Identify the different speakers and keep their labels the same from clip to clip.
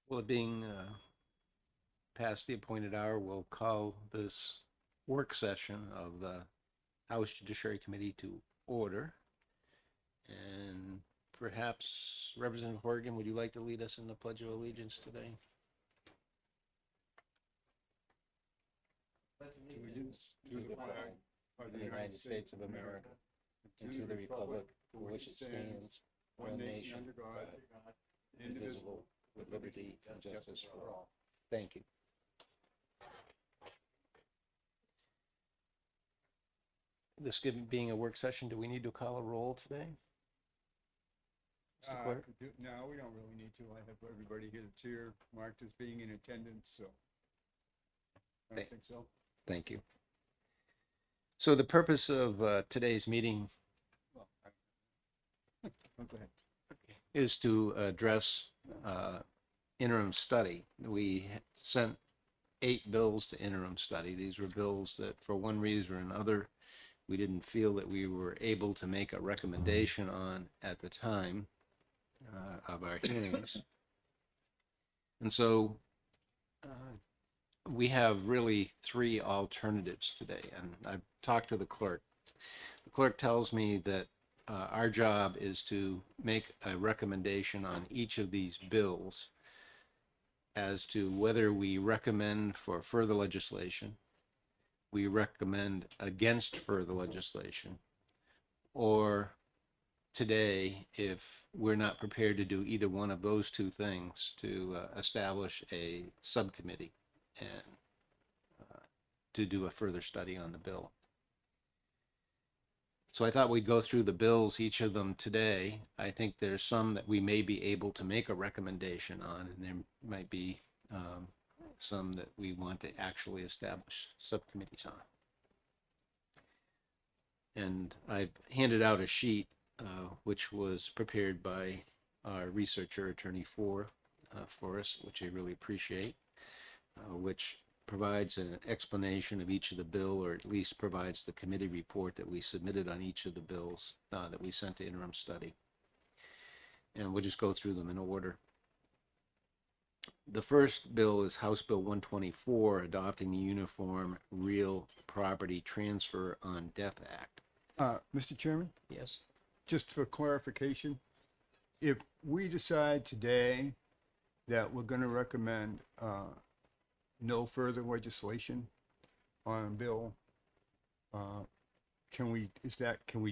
Speaker 1: Well, it being past the appointed hour, we'll call this work session of the House Judiciary Committee to order. And perhaps Representative Horgan, would you like to lead us in the Pledge of Allegiance today?
Speaker 2: Allegiance to the flag of the United States of America and to the republic for which it stands, one nation under God, indivisible, with liberty and justice for all.
Speaker 1: Thank you. This being a work session, do we need to call a roll today? Mr. Clerk?
Speaker 2: No, we don't really need to. I have everybody here that's here marked as being in attendance, so I don't think so.
Speaker 1: Thank you. So the purpose of today's meeting
Speaker 2: Well, go ahead.
Speaker 1: is to address interim study. We sent 8 bills to interim study. These were bills that, for one reason or another, we didn't feel that we were able to make a recommendation on at the time of our hearings. And so we have really 3 alternatives today, and I've talked to the clerk. The clerk tells me that our job is to make a recommendation on each of these bills as to whether we recommend for further legislation, we recommend against further legislation, or today, if we're not prepared to do either one of those 2 things, to establish a subcommittee and to do a further study on the bill. So I thought we'd go through the bills, each of them today. I think there's some that we may be able to make a recommendation on, and there might be some that we want to actually establish subcommittees on. And I've handed out a sheet which was prepared by our researcher, Attorney for us, which I really appreciate, which provides an explanation of each of the bill, or at least provides the committee report that we submitted on each of the bills that we sent to interim study. And we'll just go through them in order. The first bill is House Bill 124, adopting the Uniform Real Property Transfer on Death Act.
Speaker 2: Mr. Chairman,
Speaker 1: Yes?
Speaker 2: just for clarification, if we decide today that we're going to recommend no further legislation on a bill, can we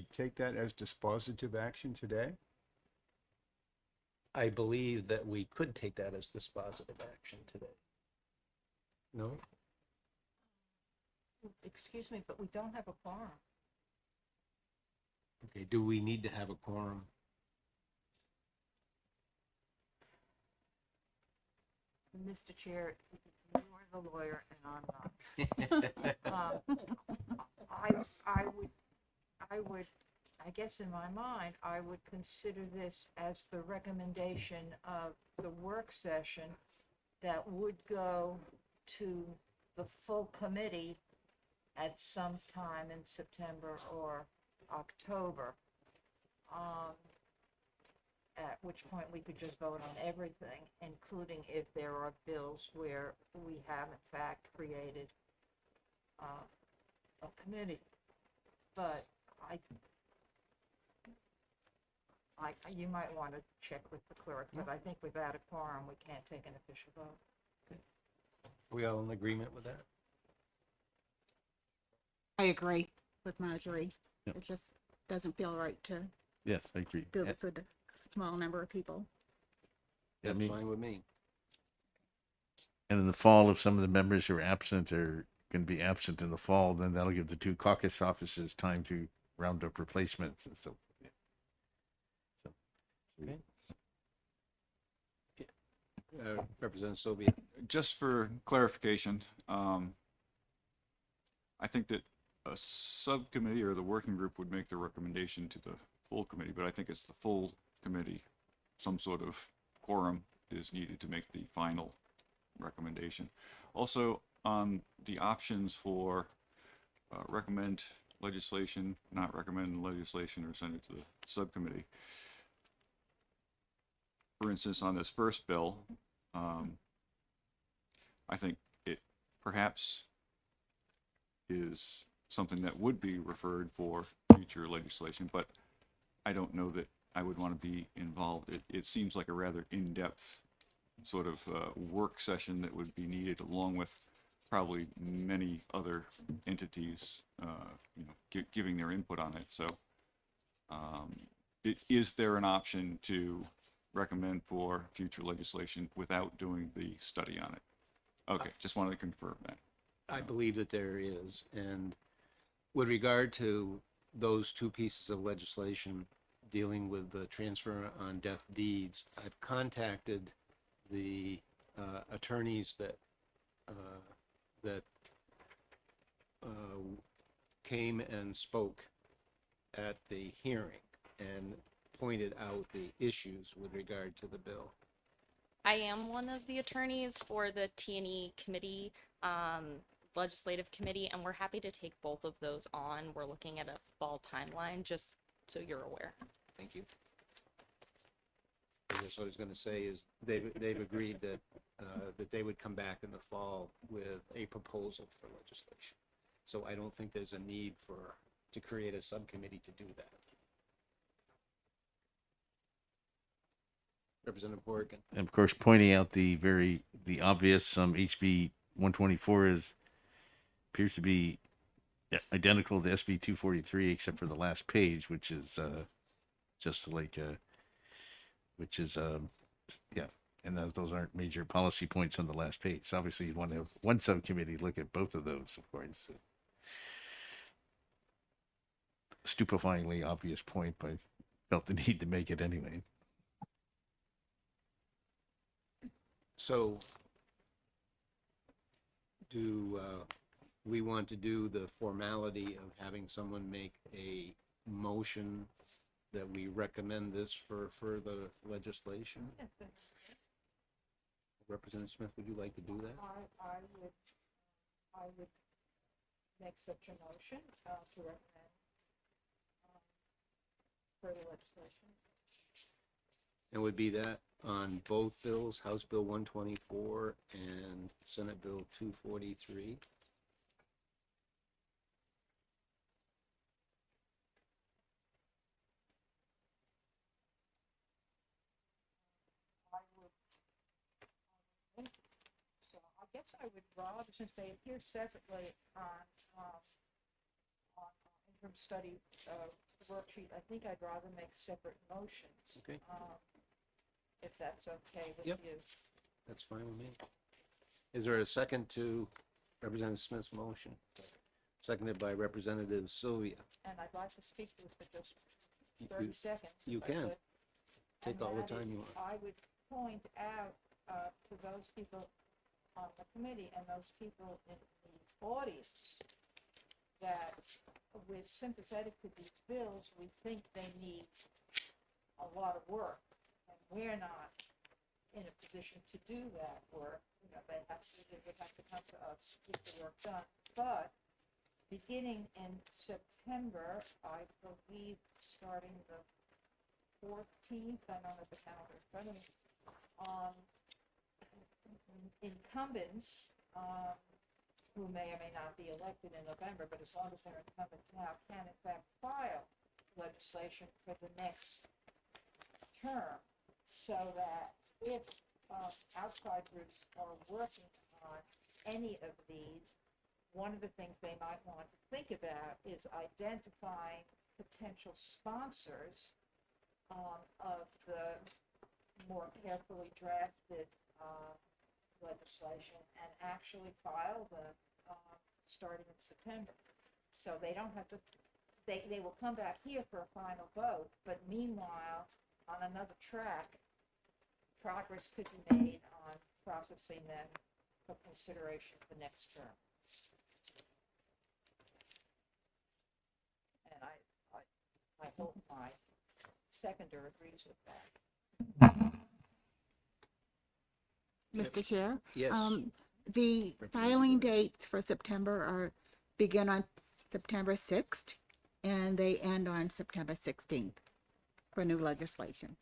Speaker 2: take that as dispositive action today?
Speaker 1: I believe that we could take that as dispositive action today. No?
Speaker 3: Excuse me, but we don't have a quorum.
Speaker 1: Okay, do we need to have a quorum?
Speaker 3: Mr. Chair, you are the lawyer and I'm not. I guess in my mind, I would consider this as the recommendation of the work session that would go to the full committee at some time in September or October. At which point we could just vote on everything, including if there are bills where we have in fact created a committee. But you might want to check with the clerk, but I think without a quorum, we can't take an official vote.
Speaker 1: Are we all in agreement with that?
Speaker 4: I agree with Marjorie.
Speaker 5: Yep.
Speaker 4: It just doesn't feel right to
Speaker 5: Yes, I agree.
Speaker 4: do this with a small number of people.
Speaker 5: Yeah,
Speaker 1: That's
Speaker 5: me-
Speaker 1: fine with me.
Speaker 5: And in the fall, if some of the members who are absent are going to be absent in the fall, then that'll give the 2 caucus offices time to round up replacements and so. Yeah. So,
Speaker 1: Okay. Representative Soviet.
Speaker 6: Just for clarification, I think that a subcommittee or the working group would make the recommendation to the full committee, but I think it's the full committee. Some sort of quorum is needed to make the final recommendation. Also, on the options for recommend legislation, not recommend legislation, or send it to the subcommittee. For instance, on this first bill, I think it perhaps is something that would be referred for future legislation, but I don't know that I would want to be involved. It seems like a rather in-depth sort of work session that would be needed, along with probably many other entities, giving their input on it. So, is there an option to recommend for future legislation without doing the study on it? Okay, just wanted to confirm that.
Speaker 1: I believe that there is, and with regard to those two pieces of legislation dealing with the transfer on death deeds, I've contacted the attorneys that came and spoke at the hearing and pointed out the issues with regard to the bill.
Speaker 7: I am one of the attorneys for the T&E committee, legislative committee, and we're happy to take both of those on. We're looking at a fall timeline, just so you're aware.
Speaker 1: Thank you. I guess what I was going to say is they've agreed that that they would come back in the fall with a proposal for legislation. So I don't think there's a need to create a subcommittee to do that. Representative Horgan.
Speaker 5: And of course, pointing out the obvious, HB 124 appears to be identical to SB 243, except for the last page, which is just like and those aren't major policy points on the last page. So obviously, you'd want to have one subcommittee look at both of those, of course. Stupefyingly obvious point, but I felt the need to make it anyway.
Speaker 1: So do we want to do the formality of having someone make a motion that we recommend this for further legislation? Representative Smith, would you like to do that?
Speaker 3: I would make such a motion to recommend further legislation.
Speaker 1: And would be that on both bills, House Bill 124 and Senate Bill 243?
Speaker 3: So I guess I would rather, since they appear separately on interim study worksheet, I think I'd rather make separate motions.
Speaker 1: Okay.
Speaker 3: If that's okay with
Speaker 1: Yep.
Speaker 3: you.
Speaker 1: That's fine with me. Is there a second to Representative Smith's motion? Seconded by Representative Sylvia.
Speaker 3: And I'd like to speak to it for just
Speaker 1: You-
Speaker 3: 30 seconds.
Speaker 1: you
Speaker 3: if I
Speaker 1: can.
Speaker 3: could.
Speaker 1: Take
Speaker 3: And
Speaker 1: all the
Speaker 3: that
Speaker 1: time
Speaker 3: is,
Speaker 1: you want.
Speaker 3: I would point out to those people on the committee and those people in the audience that we're sympathetic to these bills. We think they need a lot of work, and we're not in a position to do that work. They would have to come to us to get the work done. But beginning in September, I believe, starting the 14th, I don't have the calendar in front of me, incumbents, who may or may not be elected in November, but as long as they're incumbents now, can in fact file legislation for the next term, so that if outside groups are working on any of these, one of the things they might want to think about is identifying potential sponsors of the more carefully drafted legislation and actually file them starting in September. So they don't have to, they will come back here for a final vote, but meanwhile, on another track, progress could be made on processing them for consideration for next term. And I hope my seconder agrees with that.
Speaker 4: Mr. Chair?
Speaker 1: Yes.
Speaker 4: The filing dates for September begin on September 6th, and they end on September 16th for new legislation.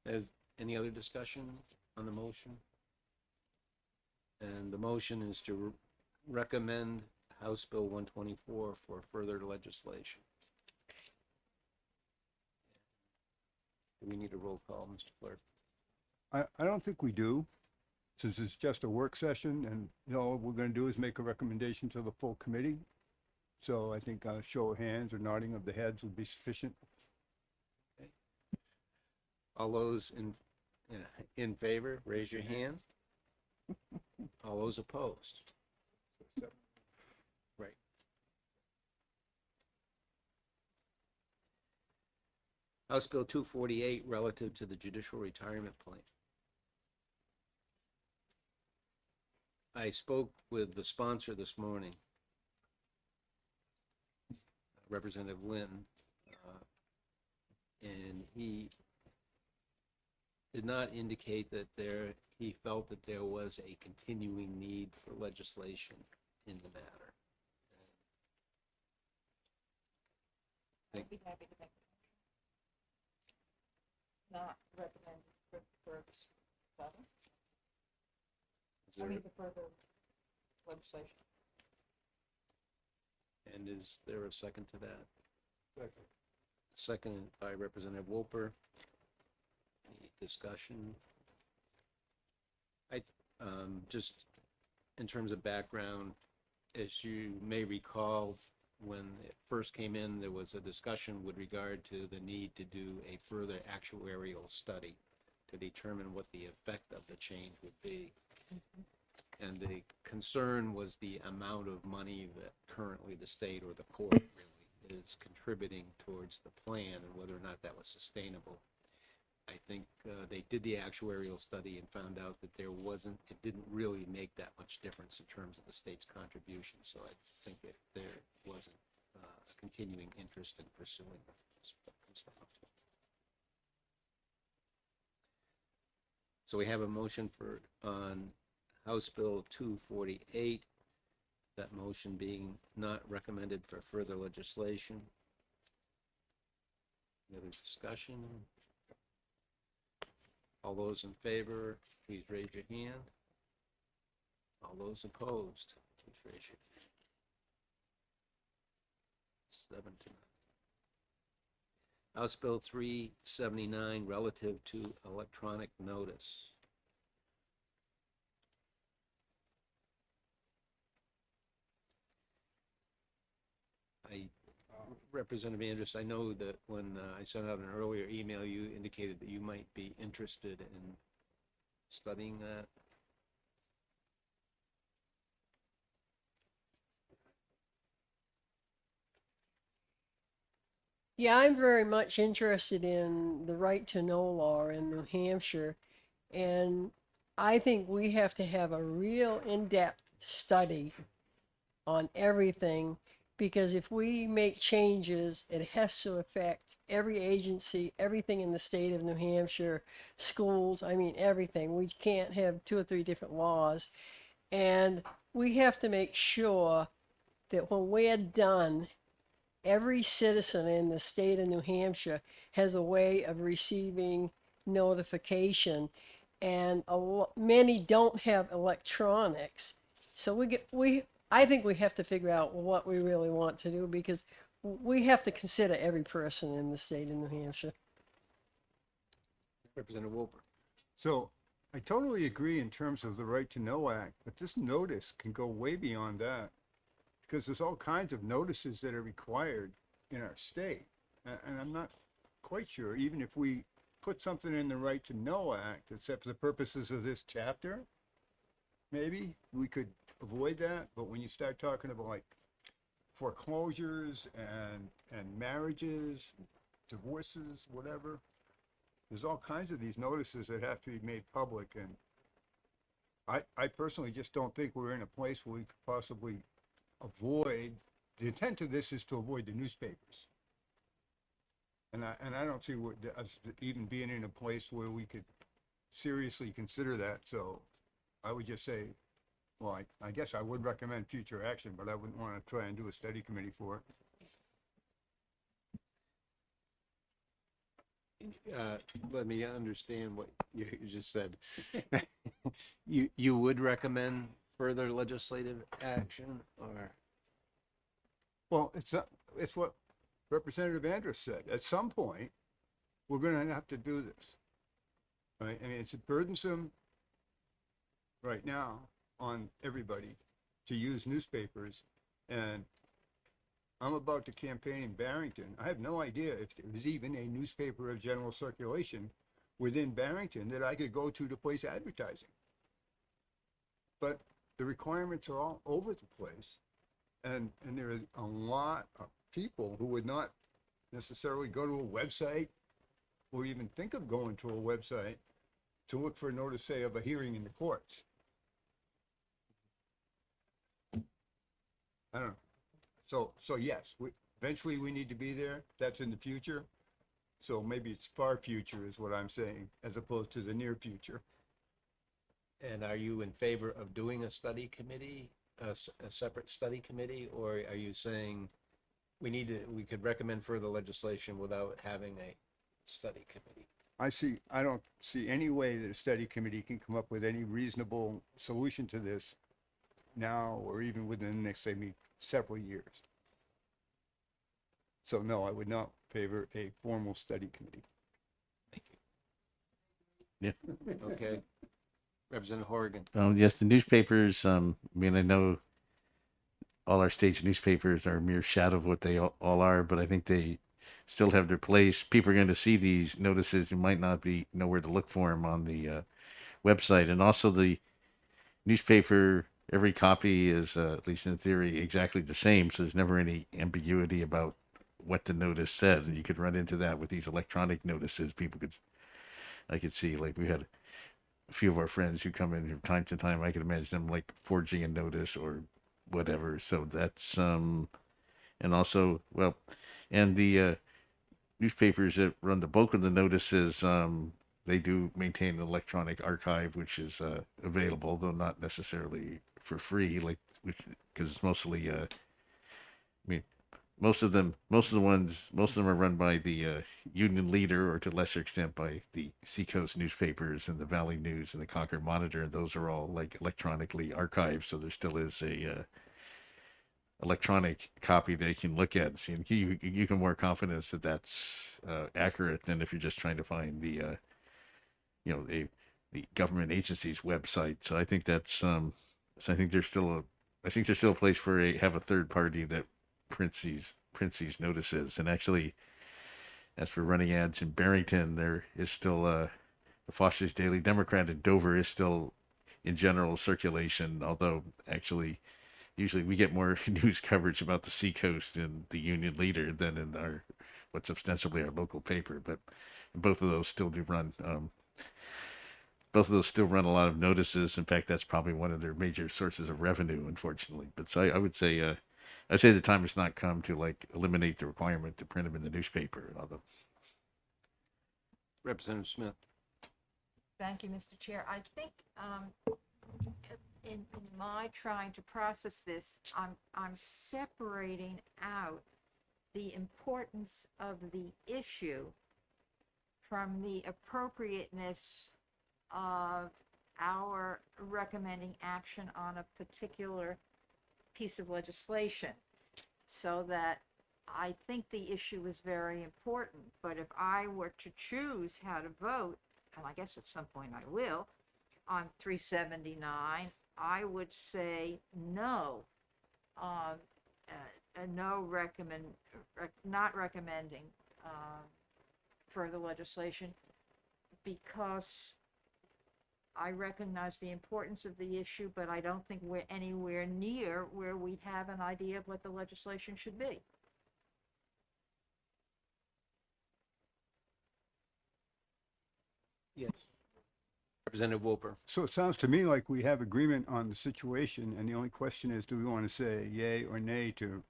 Speaker 1: Is any other discussion on the motion? And the motion is to recommend House Bill 124 for further legislation. Do we need a roll call, Mr. Clerk?
Speaker 8: I don't think we do, since it's just a work session and, all we're gonna do is make a recommendation to the full committee. So I think a show of hands or nodding of the heads would be sufficient.
Speaker 1: All those in favor, raise your hand. All those opposed? Right. House Bill 248 relative to the judicial retirement plan. I spoke with the sponsor this morning, Representative Lynn, and he did not indicate that he felt that there was a continuing need for legislation in the matter.
Speaker 3: I'd be happy to make the motion. Not recommended for further,
Speaker 1: Is there-
Speaker 3: for further legislation.
Speaker 1: And is there a second to that? Seconded by Representative Wolper. Any discussion? Just in terms of background, as you may recall, when it first came in, there was a discussion with regard to the need to do a further actuarial study to determine what the effect of the change would be. And the concern was the amount of money that currently the state or the court really is contributing towards the plan and whether or not that was sustainable. I think they did the actuarial study and found out that it didn't really make that much difference in terms of the state's contribution. So I think that there wasn't a continuing interest in pursuing this. So we have a motion on House Bill 248, that motion being not recommended for further legislation. Any other discussion? All those in favor, please raise your hand. All those opposed, please raise your hand. 7 to 9. House Bill 379 relative to electronic notice. Representative Andrus, I know that when I sent out an earlier email, you indicated that you might be interested in studying that.
Speaker 9: Yeah, I'm very much interested in the right to know law in New Hampshire. And I think we have to have a real in-depth study on everything, because if we make changes, it has to affect every agency, everything in the state of New Hampshire, schools, I mean, everything. We can't have 2 or 3 different laws. And we have to make sure that when we're done, every citizen in the state of New Hampshire has a way of receiving notification, and many don't have electronics. So I think we have to figure out what we really want to do, because we have to consider every person in the state of New Hampshire.
Speaker 1: Representative Wolper.
Speaker 8: So I totally agree in terms of the Right to Know Act, but this notice can go way beyond that, because there's all kinds of notices that are required in our state. And I'm not quite sure, even if we put something in the Right to Know Act, except for the purposes of this chapter, maybe we could avoid that. But when you start talking about like foreclosures and marriages, divorces, whatever, there's all kinds of these notices that have to be made public. And I personally just don't think we're in a place where we could possibly avoid. The intent of this is to avoid the newspapers. And I don't see us even being in a place where we could seriously consider that. So I would just say, well, I guess I would recommend future action, but I wouldn't want to try and do a study committee for it.
Speaker 1: let me understand what you just said. You would recommend further legislative action, or?
Speaker 8: Well, it's what Representative Andrus said. At some point, we're gonna have to do this. Right? I mean, it's burdensome right now on everybody to use newspapers, and I'm about to campaign in Barrington. I have no idea if there is even a newspaper of general circulation within Barrington that I could go to place advertising. But the requirements are all over the place, and there is a lot of people who would not necessarily go to a website or even think of going to a website to look for a notice, say, of a hearing in the courts. I don't know. So yes, eventually we need to be there. That's in the future. So maybe it's far future is what I'm saying, as opposed to the near future.
Speaker 1: And are you in favor of doing a study committee, a separate study committee, or are you saying we could recommend further legislation without having a study committee?
Speaker 8: I don't see any way that a study committee can come up with any reasonable solution to this now or even within the next, say, several years. So no, I would not favor a formal study committee.
Speaker 1: Thank you. Okay. Representative Horrigan.
Speaker 5: Yes, the newspapers, I mean, I know all our state's newspapers are a mere shadow of what they all are, but I think they still have their place. People are going to see these notices who might not know where to look for them on the website. And also the newspaper, every copy is, at least in theory, exactly the same. So there's never any ambiguity about what the notice said. And you could run into that with these electronic notices. I could see, like, we had a few of our friends who come in from time to time. I could imagine them like forging a notice or whatever. So that's, and also, well, and the newspapers that run the bulk of the notices, they do maintain an electronic archive, which is available, though not necessarily for free, like, because it's mostly, I mean, most of them are run by the Union Leader, or to a lesser extent by the Seacoast newspapers and the Valley News and the Concord Monitor, and those are all like electronically archived, so there still is a electronic copy they can look at and see. And you can more confidence that that's accurate than if you're just trying to find the the government agency's website. So I think that's I think there's still a place for have a third party that prints these notices. And actually, as for running ads in Barrington, there is still the Foster's Daily Democrat in Dover is still in general circulation, although actually usually we get more news coverage about the Seacoast and the Union Leader than in what's ostensibly our local paper. But both of those still do run. Both of those still run a lot of notices. In fact, that's probably one of their major sources of revenue, unfortunately. But so I would say, I'd say the time has not come to like eliminate the requirement to print them in the newspaper. Although,
Speaker 1: Representative Smith.
Speaker 3: Thank you, Mr. Chair. I think in my trying to process this, I'm separating out the importance of the issue from the appropriateness of our recommending action on a particular piece of legislation. So that I think the issue is very important, but if I were to choose how to vote, and I guess at some point I will, on 379, I would say no. Not recommending further legislation, because I recognize the importance of the issue, but I don't think we're anywhere near where we have an idea of what the legislation should be.
Speaker 1: Yes. Representative Wolper.
Speaker 8: So it sounds to me like we have agreement on the situation, and the only question is, do we want to say yay or nay to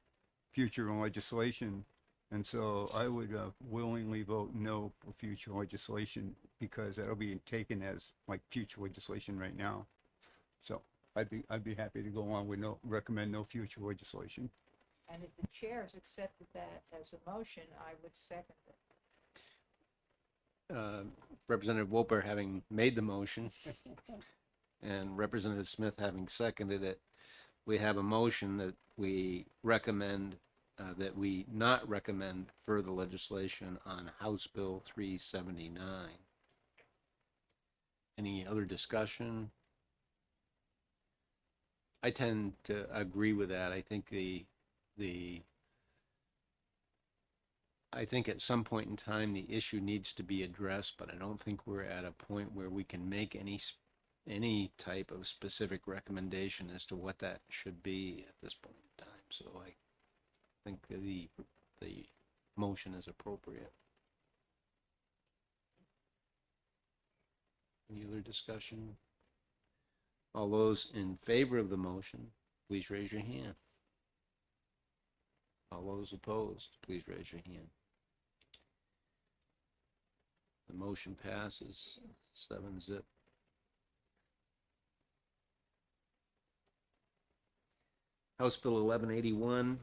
Speaker 8: future legislation? And so I would willingly vote no for future legislation, because that'll be taken as like future legislation right now. So I'd be happy to go on with recommend no future legislation.
Speaker 3: And if the chair has accepted that as a motion, I would second it.
Speaker 1: Representative Wolper having made the motion and Representative Smith having seconded it, we have a motion that we recommend, that we not recommend further legislation on House Bill 379. Any other discussion? I tend to agree with that. I think I think at some point in time, the issue needs to be addressed, but I don't think we're at a point where we can make any type of specific recommendation as to what that should be at this point in time. So I think the motion is appropriate. Any other discussion? All those in favor of the motion, please raise your hand. All those opposed, please raise your hand. The motion passes 7-0. House Bill 1181,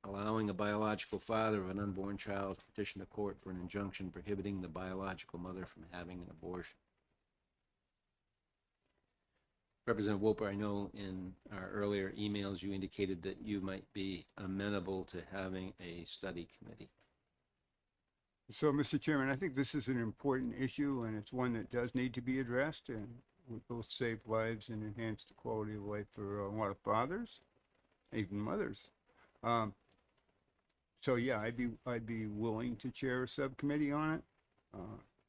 Speaker 1: allowing a biological father of an unborn child to petition the court for an injunction prohibiting the biological mother from having an abortion. Representative Wolper, I know in our earlier emails you indicated that you might be amenable to having a study committee.
Speaker 8: So, Mr. Chairman, I think this is an important issue, and it's one that does need to be addressed, and would both save lives and enhance the quality of life for a lot of fathers, even mothers. So yeah, I'd be willing to chair a subcommittee on it.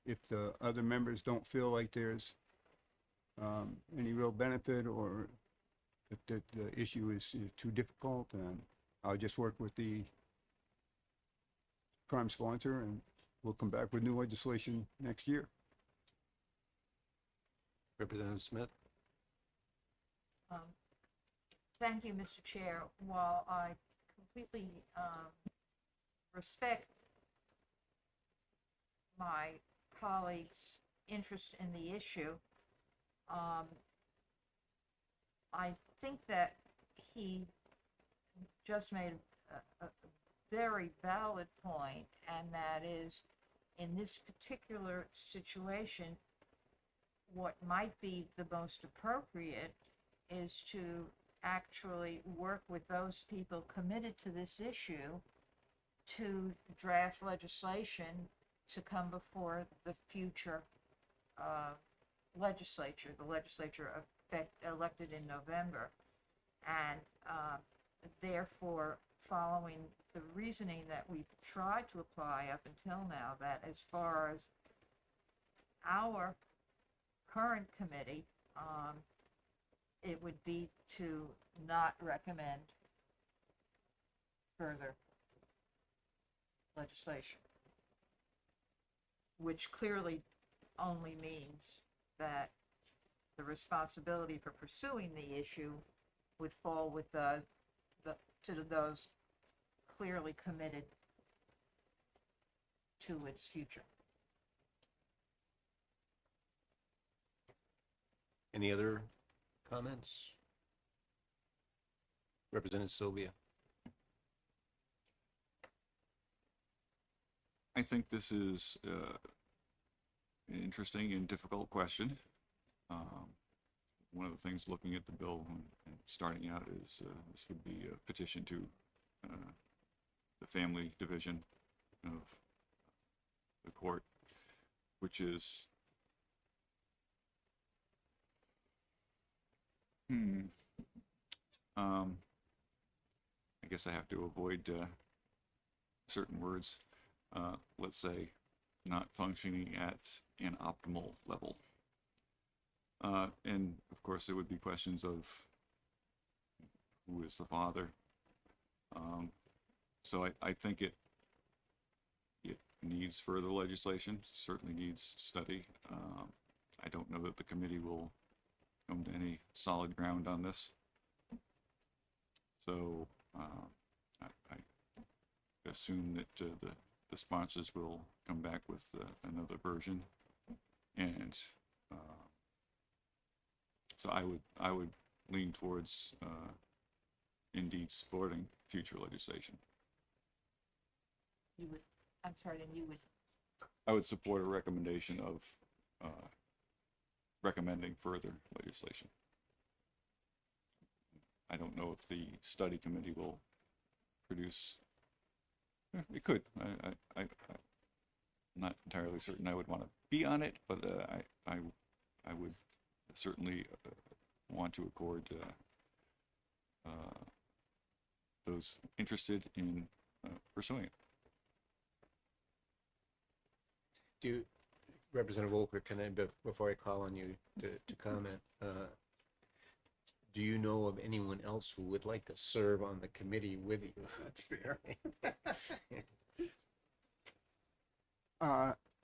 Speaker 8: If the other members don't feel like there's any real benefit, or if the issue is too difficult, then I'll just work with the prime sponsor, and we'll come back with new legislation next year.
Speaker 1: Representative Smith?
Speaker 3: Thank you, Mr. Chair. While I completely respect my colleague's interest in the issue, I think that he just made a very valid point, and that is, in this particular situation, what might be the most appropriate is to actually work with those people committed to this issue to draft legislation to come before the future legislature, the legislature elected in November. And therefore, following the reasoning that we've tried to apply up until now, that as far as our current committee, it would be to not recommend further legislation, which clearly only means that the responsibility for pursuing the issue would fall with to those clearly committed to its future.
Speaker 1: Any other comments? Representative Sylvia?
Speaker 6: I think this is an interesting and difficult question. One of the things looking at the bill and starting out is this would be a petition to the family division of the court, which is I guess I have to avoid certain words. Let's say not functioning at an optimal level. And of course there would be questions of who is the father. So I think it needs further legislation, certainly needs study. I don't know that the committee will come to any solid ground on this. So I assume that the sponsors will come back with another version, and so I would lean towards indeed supporting future legislation.
Speaker 3: You would, I'm sorry, then you would
Speaker 6: I would support a recommendation of recommending further legislation. I don't know if the study committee will produce. It could. I'm not entirely certain I would want to be on it, but I would certainly want to accord those interested in pursuing it.
Speaker 1: Do you, Representative Wolker, can I, before I call on you to comment, do you know of anyone else who would like to serve on the committee with you?
Speaker 8: That's fair.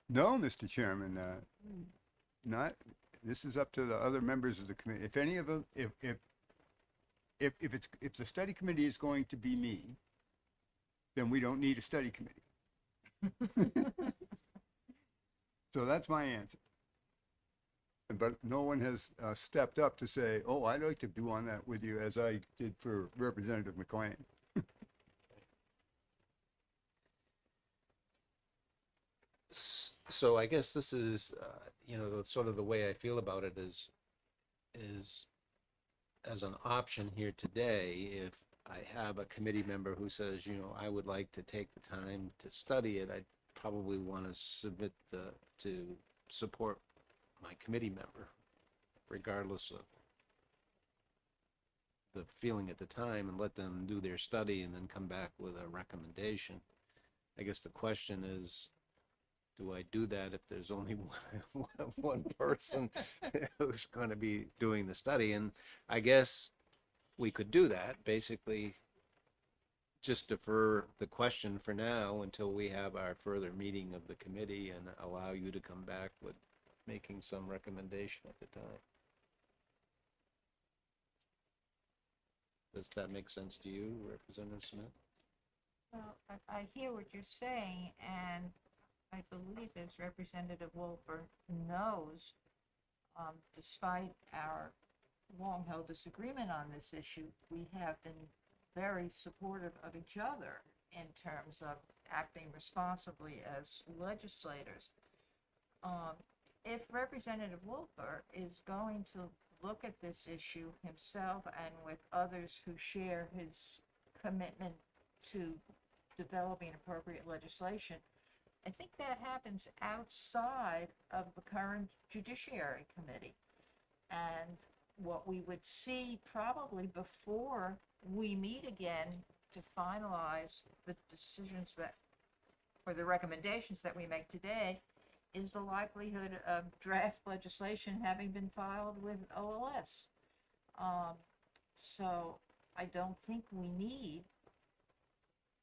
Speaker 8: No, Mr. Chairman, not, this is up to the other members of the committee. If any of them, if the study committee is going to be me, then we don't need a study committee. So that's my answer. But no one has stepped up to say, oh, I'd like to do on that with you, as I did for Representative McLean.
Speaker 1: So I guess this is, you know, sort of the way I feel about it is as an option here today, if I have a committee member who says, you know, I would like to take the time to study it, I'd probably want to submit to support my committee member, regardless of the feeling at the time, and let them do their study and then come back with a recommendation. I guess the question is, do I do that if there's only one person who's going to be doing the study? And I guess we could do that, basically just defer the question for now until we have our further meeting of the committee and allow you to come back with making some recommendation at the time. Does that make sense to you, Representative Smith?
Speaker 3: Well, I hear what you're saying, and I believe, as Representative Wolfer knows, despite our long-held disagreement on this issue, we have been very supportive of each other in terms of acting responsibly as legislators. If Representative Wolfer is going to look at this issue himself and with others who share his commitment to developing appropriate legislation, I think that happens outside of the current Judiciary Committee. And what we would see probably before we meet again to finalize the decisions that, or the recommendations that we make today, is the likelihood of draft legislation having been filed with OLS. So I don't think we need,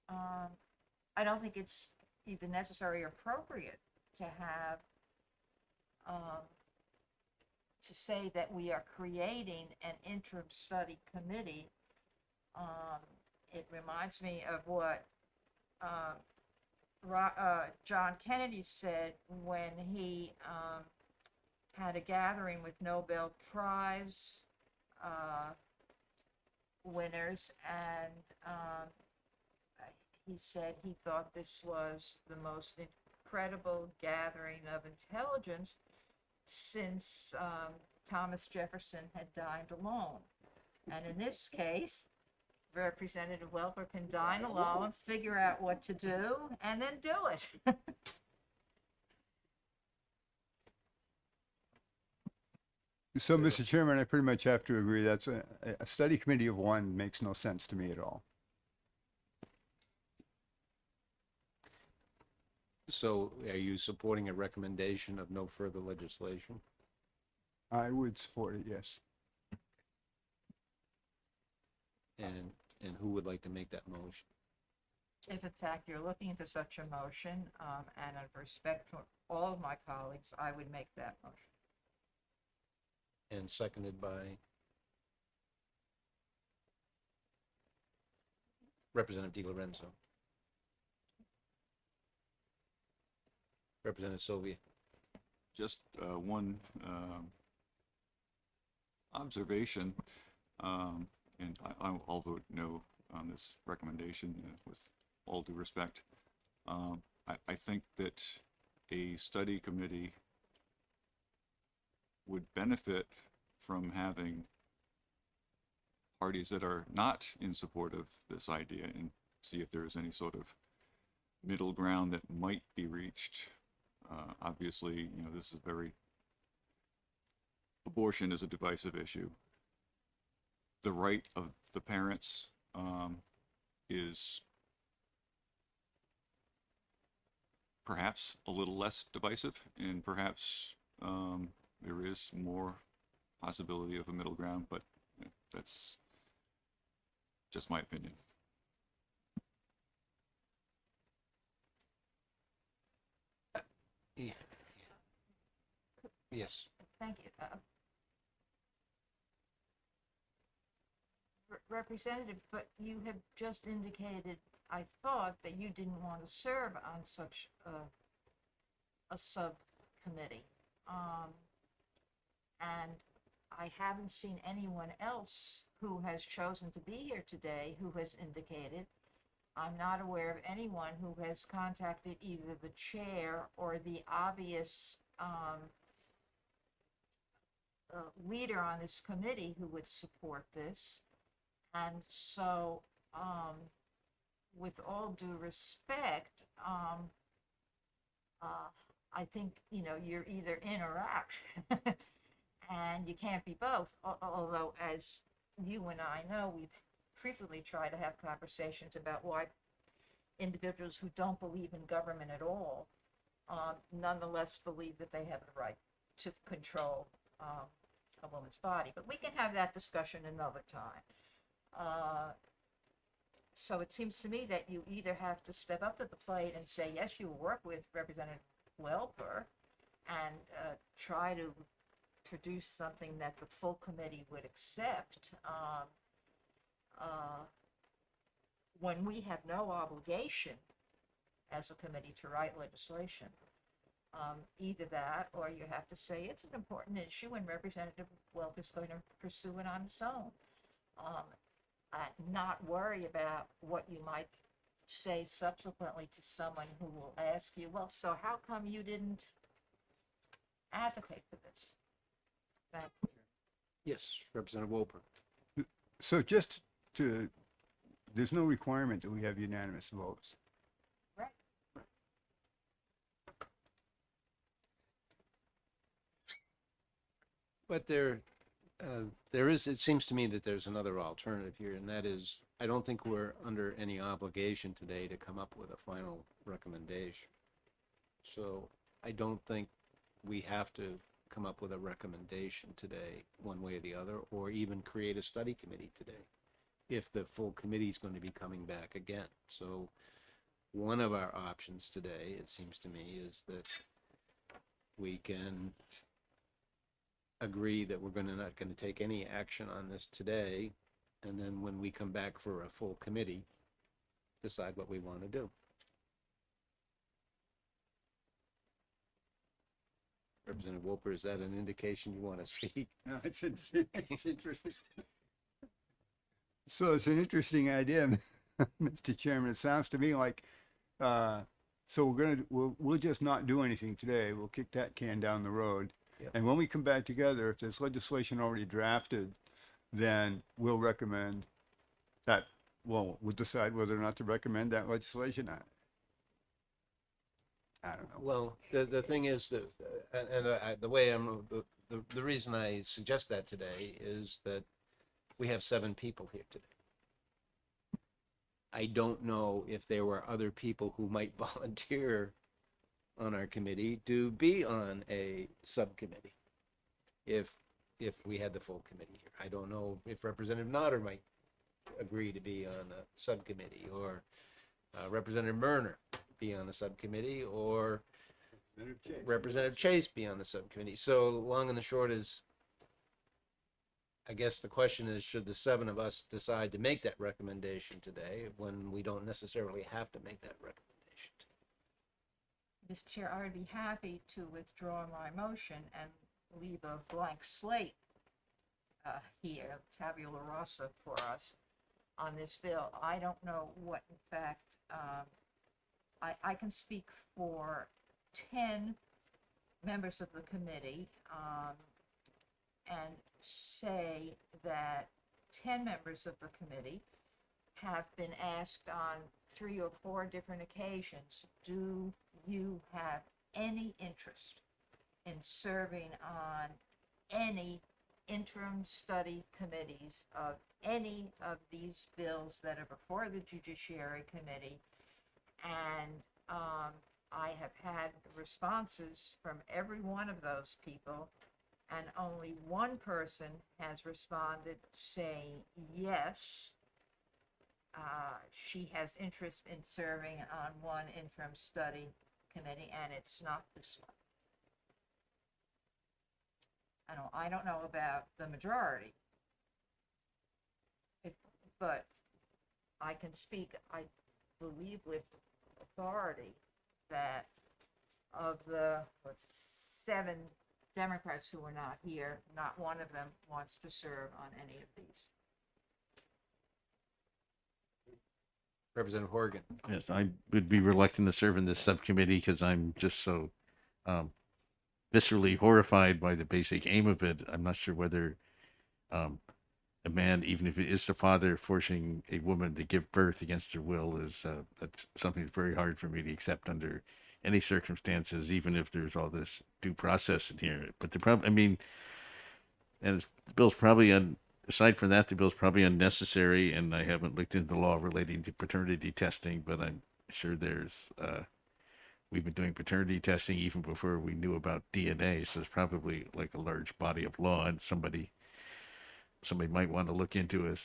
Speaker 3: I don't think it's even necessary or appropriate to have, to say that we are creating an interim study committee. It reminds me of what John Kennedy said when he had a gathering with Nobel Prize winners, and he said he thought this was the most incredible gathering of intelligence since Thomas Jefferson had dined alone. And in this case, Representative Welker can dine alone, figure out what to do, and then do it.
Speaker 8: So, Mr. Chairman, I pretty much have to agree. That's a study committee of one makes no sense to me at all.
Speaker 1: So are you supporting a recommendation of no further legislation?
Speaker 8: I would support it, yes.
Speaker 1: And who would like to make that motion?
Speaker 3: If in fact you're looking for such a motion, and out of respect for all of my colleagues, I would make that motion.
Speaker 1: And seconded by Representative Di Lorenzo. Representative Sylvia.
Speaker 6: Just one observation, and I'll vote no on this recommendation with all due respect. I think that a study committee would benefit from having parties that are not in support of this idea and see if there is any sort of middle ground that might be reached. Obviously, you know, this is abortion is a divisive issue. The right of the parents is perhaps a little less divisive, and perhaps there is more possibility of a middle ground, but that's just my opinion.
Speaker 1: Yeah. Yes.
Speaker 3: Thank you. Representative, but you have just indicated, I thought, that you didn't want to serve on such a subcommittee. And I haven't seen anyone else who has chosen to be here today who has indicated. I'm not aware of anyone who has contacted either the chair or the obvious leader on this committee who would support this. And so, with all due respect, I think, you know, you're either in or out. And you can't be both. Although, as you and I know, we've frequently tried to have conversations about why individuals who don't believe in government at all nonetheless believe that they have the right to control a woman's body. But we can have that discussion another time. So it seems to me that you either have to step up to the plate and say, yes, you will work with Representative Welper and try to produce something that the full committee would accept when we have no obligation as a committee to write legislation. Either that, or you have to say it's an important issue and Representative Welper is going to pursue it on its own. Not worry about what you might say subsequently to someone who will ask you, well, so how come you didn't advocate for this? Thank you.
Speaker 1: Yes, Representative Wolper.
Speaker 8: So just to, there's no requirement that we have unanimous votes.
Speaker 3: Right.
Speaker 1: But there is, it seems to me that there's another alternative here, and that is, I don't think we're under any obligation today to come up with a final recommendation. So I don't think we have to come up with a recommendation today, one way or the other, or even create a study committee today, if the full committee is going to be coming back again. So one of our options today, it seems to me, is that we can agree that we're not going to take any action on this today, and then when we come back for a full committee, decide what we want to do. Representative Wolper, is that an indication you want to speak?
Speaker 8: No, it's interesting. So it's an interesting idea, Mr. Chairman. It sounds to me like, so we'll just not do anything today. We'll kick that can down the road.
Speaker 1: Yep.
Speaker 8: And when we come back together, if there's legislation already drafted, then we'll recommend that, well, we'll decide whether or not to recommend that legislation. I don't know.
Speaker 1: Well, the thing is that, the way the reason I suggest that today is that we have 7 people here today. I don't know if there were other people who might volunteer on our committee to be on a subcommittee if we had the full committee here. I don't know if Representative Nodder might agree to be on a subcommittee, or Representative Murner be on the subcommittee, or Representative Chase be on the subcommittee. So long and the short is, I guess the question is, should the 7 of us decide to make that recommendation today when we don't necessarily have to make that recommendation?
Speaker 3: Mr. Chair, I would be happy to withdraw my motion and leave a blank slate here, tabula rasa for us on this bill. I don't know what, in fact, I can speak for 10 members of the committee, and say that 10 members of the committee have been asked on 3 or 4 different occasions, do you have any interest in serving on any interim study committees of any of these bills that are before the Judiciary Committee? And I have had responses from every one of those people, and only one person has responded saying yes. She has interest in serving on one interim study committee, and it's not this one. I don't know about the majority, but I can speak, I believe with authority, that of the 7 Democrats who are not here, not one of them wants to serve on any of these.
Speaker 1: Representative Horgan.
Speaker 5: Yes, I would be reluctant to serve in this subcommittee because I'm just so viscerally horrified by the basic aim of it. I'm not sure whether a man, even if it is the father, forcing a woman to give birth against her will is that's something that's very hard for me to accept under any circumstances, even if there's all this due process in here. But the problem, I mean, and the bill's probably aside from that, the bill's probably unnecessary, and I haven't looked into the law relating to paternity testing, but I'm sure there's we've been doing paternity testing even before we knew about DNA, so it's probably like a large body of law, and somebody might want to look into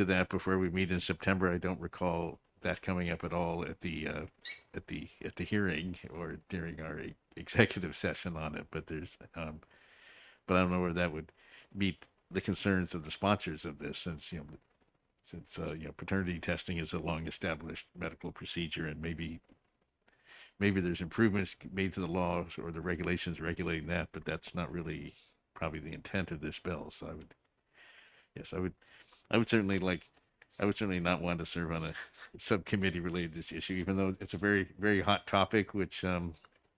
Speaker 5: that before we meet in September. I don't recall that coming up at all at the hearing or during our executive session on it, but there's but I don't know where that would meet the concerns of the sponsors of this, since paternity testing is a long established medical procedure, and maybe there's improvements made to the laws or the regulations regulating that, but that's not really probably the intent of this bill. So I would certainly not want to serve on a subcommittee related to this issue, even though it's a very, very hot topic, which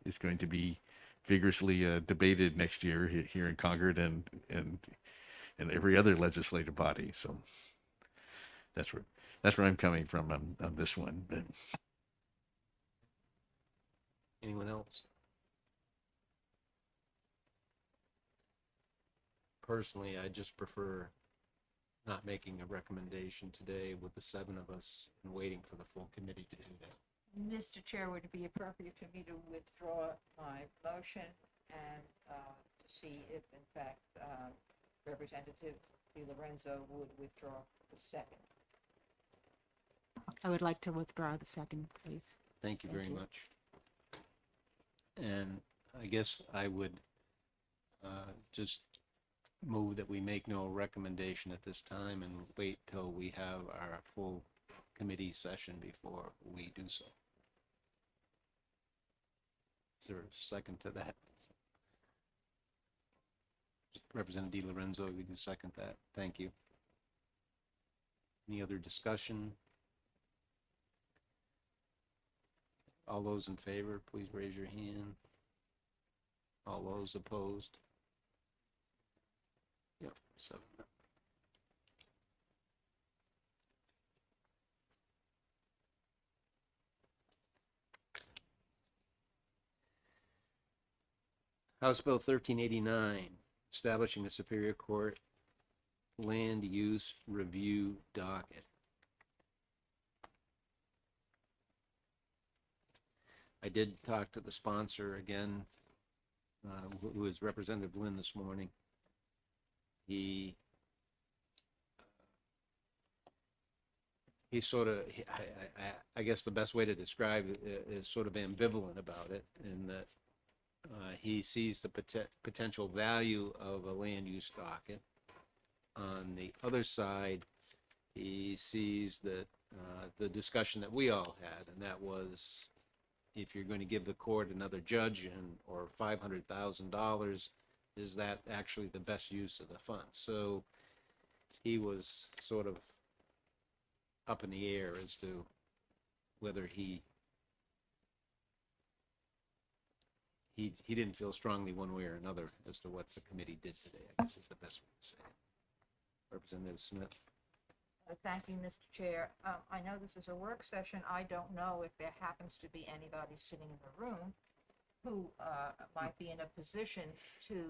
Speaker 5: is going to be vigorously debated next year here in Congress and every other legislative body. So that's where I'm coming from on this one. But
Speaker 1: Anyone else? Personally, I just prefer not making a recommendation today with the 7 of us and waiting for the full committee to do that.
Speaker 3: Mr. Chair, would it be appropriate for me to withdraw my motion and to see if, in fact, Representative DiLorenzo would withdraw the second?
Speaker 4: I would like to withdraw the second, please.
Speaker 1: Thank you
Speaker 3: Thank
Speaker 1: very
Speaker 3: you.
Speaker 1: much. And I guess I would just move that we make no recommendation at this time and wait till we have our full committee session before we do so. Is there a second to that? Representative DiLorenzo, we can second that. Thank you. Any other discussion? All those in favor, please raise your hand. All those opposed? Yep, 7. House Bill 1389, establishing a Superior Court land use review docket. I did talk to the sponsor again, who is Representative Lynn this morning. He's sort of, I guess the best way to describe it is sort of ambivalent about it, in that he sees the potential value of a land use docket. On the other side, he sees that the discussion that we all had, and that was, if you're going to give the court another judge or $500,000, is that actually the best use of the funds? So he was sort of up in the air as to whether he he didn't feel strongly one way or another as to what the committee did today, I guess is the best way to say it. Representative Smith?
Speaker 3: Thank you, Mr. Chair. I know this is a work session. I don't know if there happens to be anybody sitting in the room who might be in a position to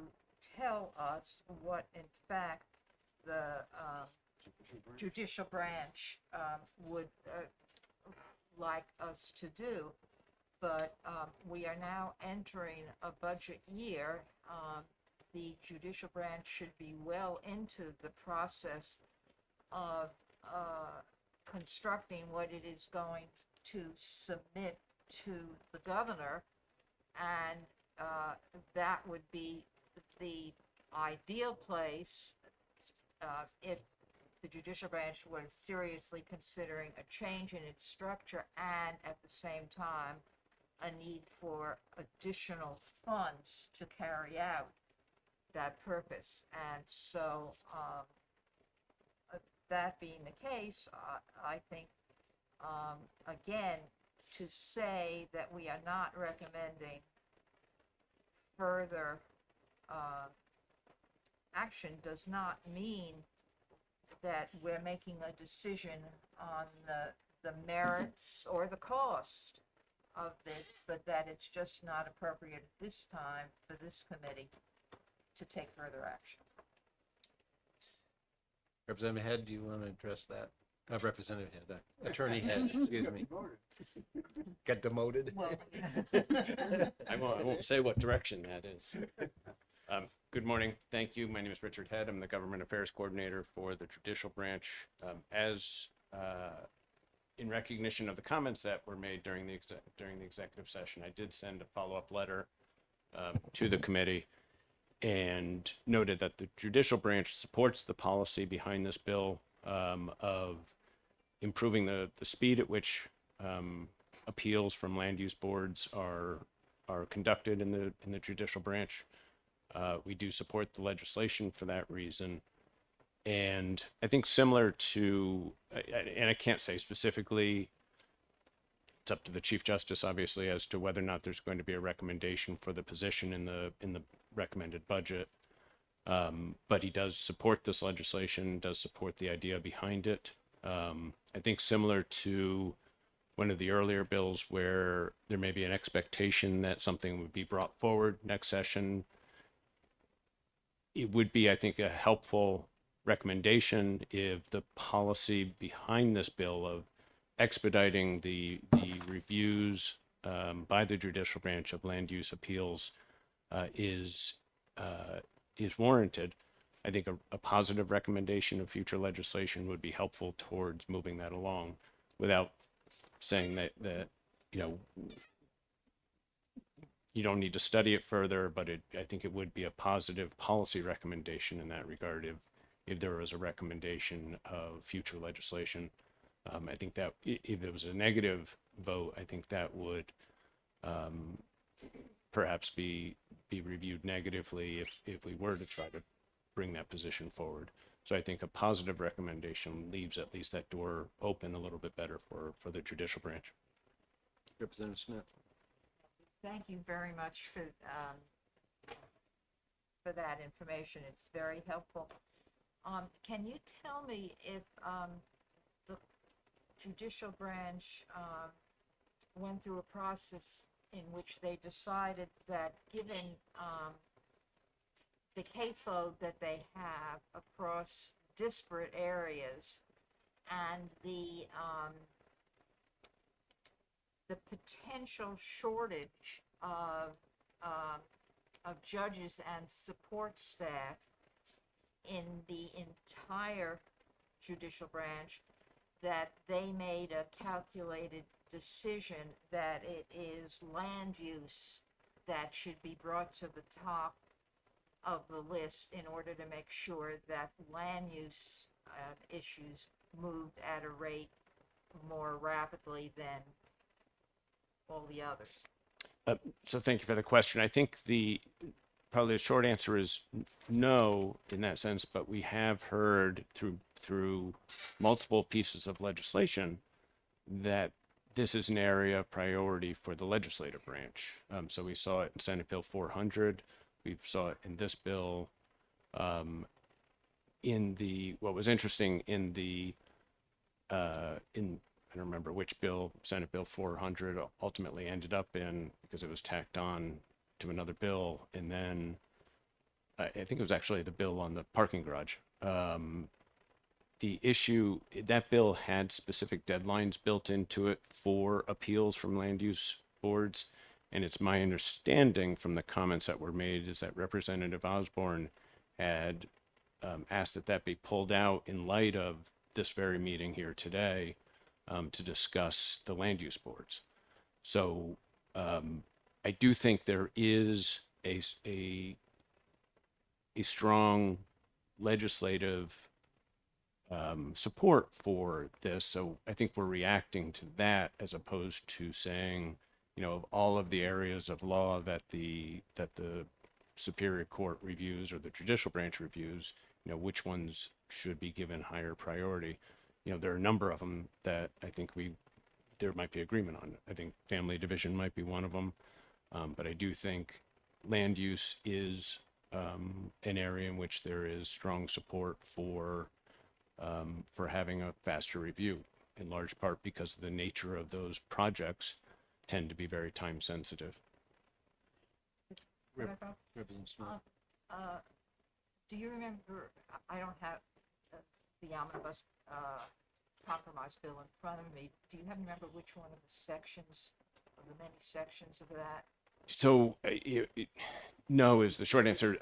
Speaker 3: tell us what, in fact, the judicial branch would like us to do. But we are now entering a budget year. The judicial branch should be well into the process of constructing what it is going to submit to the governor, and that would be the ideal place if the judicial branch was seriously considering a change in its structure and at the same time a need for additional funds to carry out that purpose. And so that being the case, I think, again, to say that we are not recommending further action does not mean that we're making a decision on the merits or the cost of this, but that it's just not appropriate at this time for this committee to take further action.
Speaker 1: Representative Head, do you want to address that? Representative Head, Attorney Head, excuse me. Got demoted?
Speaker 3: Well,
Speaker 10: I won't say what direction that is. Good morning. Thank you. My name is Richard Head. I'm the Government Affairs Coordinator for the Judicial Branch. In recognition of the comments that were made during the executive session, I did send a follow-up letter to the committee and noted that the Judicial Branch supports the policy behind this bill of improving the speed at which appeals from land use boards are conducted in the Judicial Branch. We do support the legislation for that reason. And I think similar to, and I can't say specifically, it's up to the Chief Justice, obviously, as to whether or not there's going to be a recommendation for the position in the recommended budget. But he does support this legislation, does support the idea behind it. I think similar to one of the earlier bills where there may be an expectation that something would be brought forward next session, it would be, I think, a helpful recommendation if the policy behind this bill of expediting the reviews by the Judicial Branch of land use appeals is warranted. I think a positive recommendation of future legislation would be helpful towards moving that along, without saying that you don't need to study it further, but I think it would be a positive policy recommendation in that regard if there was a recommendation of future legislation. I think that if it was a negative vote, I think that would perhaps be reviewed negatively if we were to try to bring that position forward. So I think a positive recommendation leaves at least that door open a little bit better for the Judicial Branch.
Speaker 1: Representative Smith?
Speaker 3: thank you very much for that information. It's very helpful. Can you tell me if the judicial branch went through a process in which they decided that given the caseload that they have across disparate areas and the potential shortage of judges and support staff in the entire judicial branch, that they made a calculated decision that it is land use that should be brought to the top of the list in order to make sure that land use issues moved at a rate more rapidly than all the others.
Speaker 10: So thank you for the question. I think probably the short answer is no in that sense, but we have heard through multiple pieces of legislation that this is an area of priority for the legislative branch. So we saw it in Senate Bill 400. We saw it in this bill. What was interesting I don't remember which bill, Senate Bill 400 ultimately ended up in, because it was tacked on to another bill. And then I think it was actually the bill on the parking garage. The issue, that bill had specific deadlines built into it for appeals from land use boards. And it's my understanding from the comments that were made is that Representative Osborne had asked that that be pulled out in light of this very meeting here today to discuss the land use boards. So I do think there is a strong legislative support for this. So I think we're reacting to that as opposed to saying, you know, of all of the areas of law that the Superior Court reviews or the Judicial Branch reviews, you know, which ones should be given higher priority. You know, there are a number of them that I think there might be agreement on. I think family division might be one of them, but I do think land use is an area in which there is strong support for having a faster review, in large part because the nature of those projects tend to be very time sensitive.
Speaker 1: Representative Smith.
Speaker 3: Do you remember, I don't have the omnibus compromise bill in front of me. Do you happen to remember which one of the sections, of the many sections of that?
Speaker 10: So no is the short answer.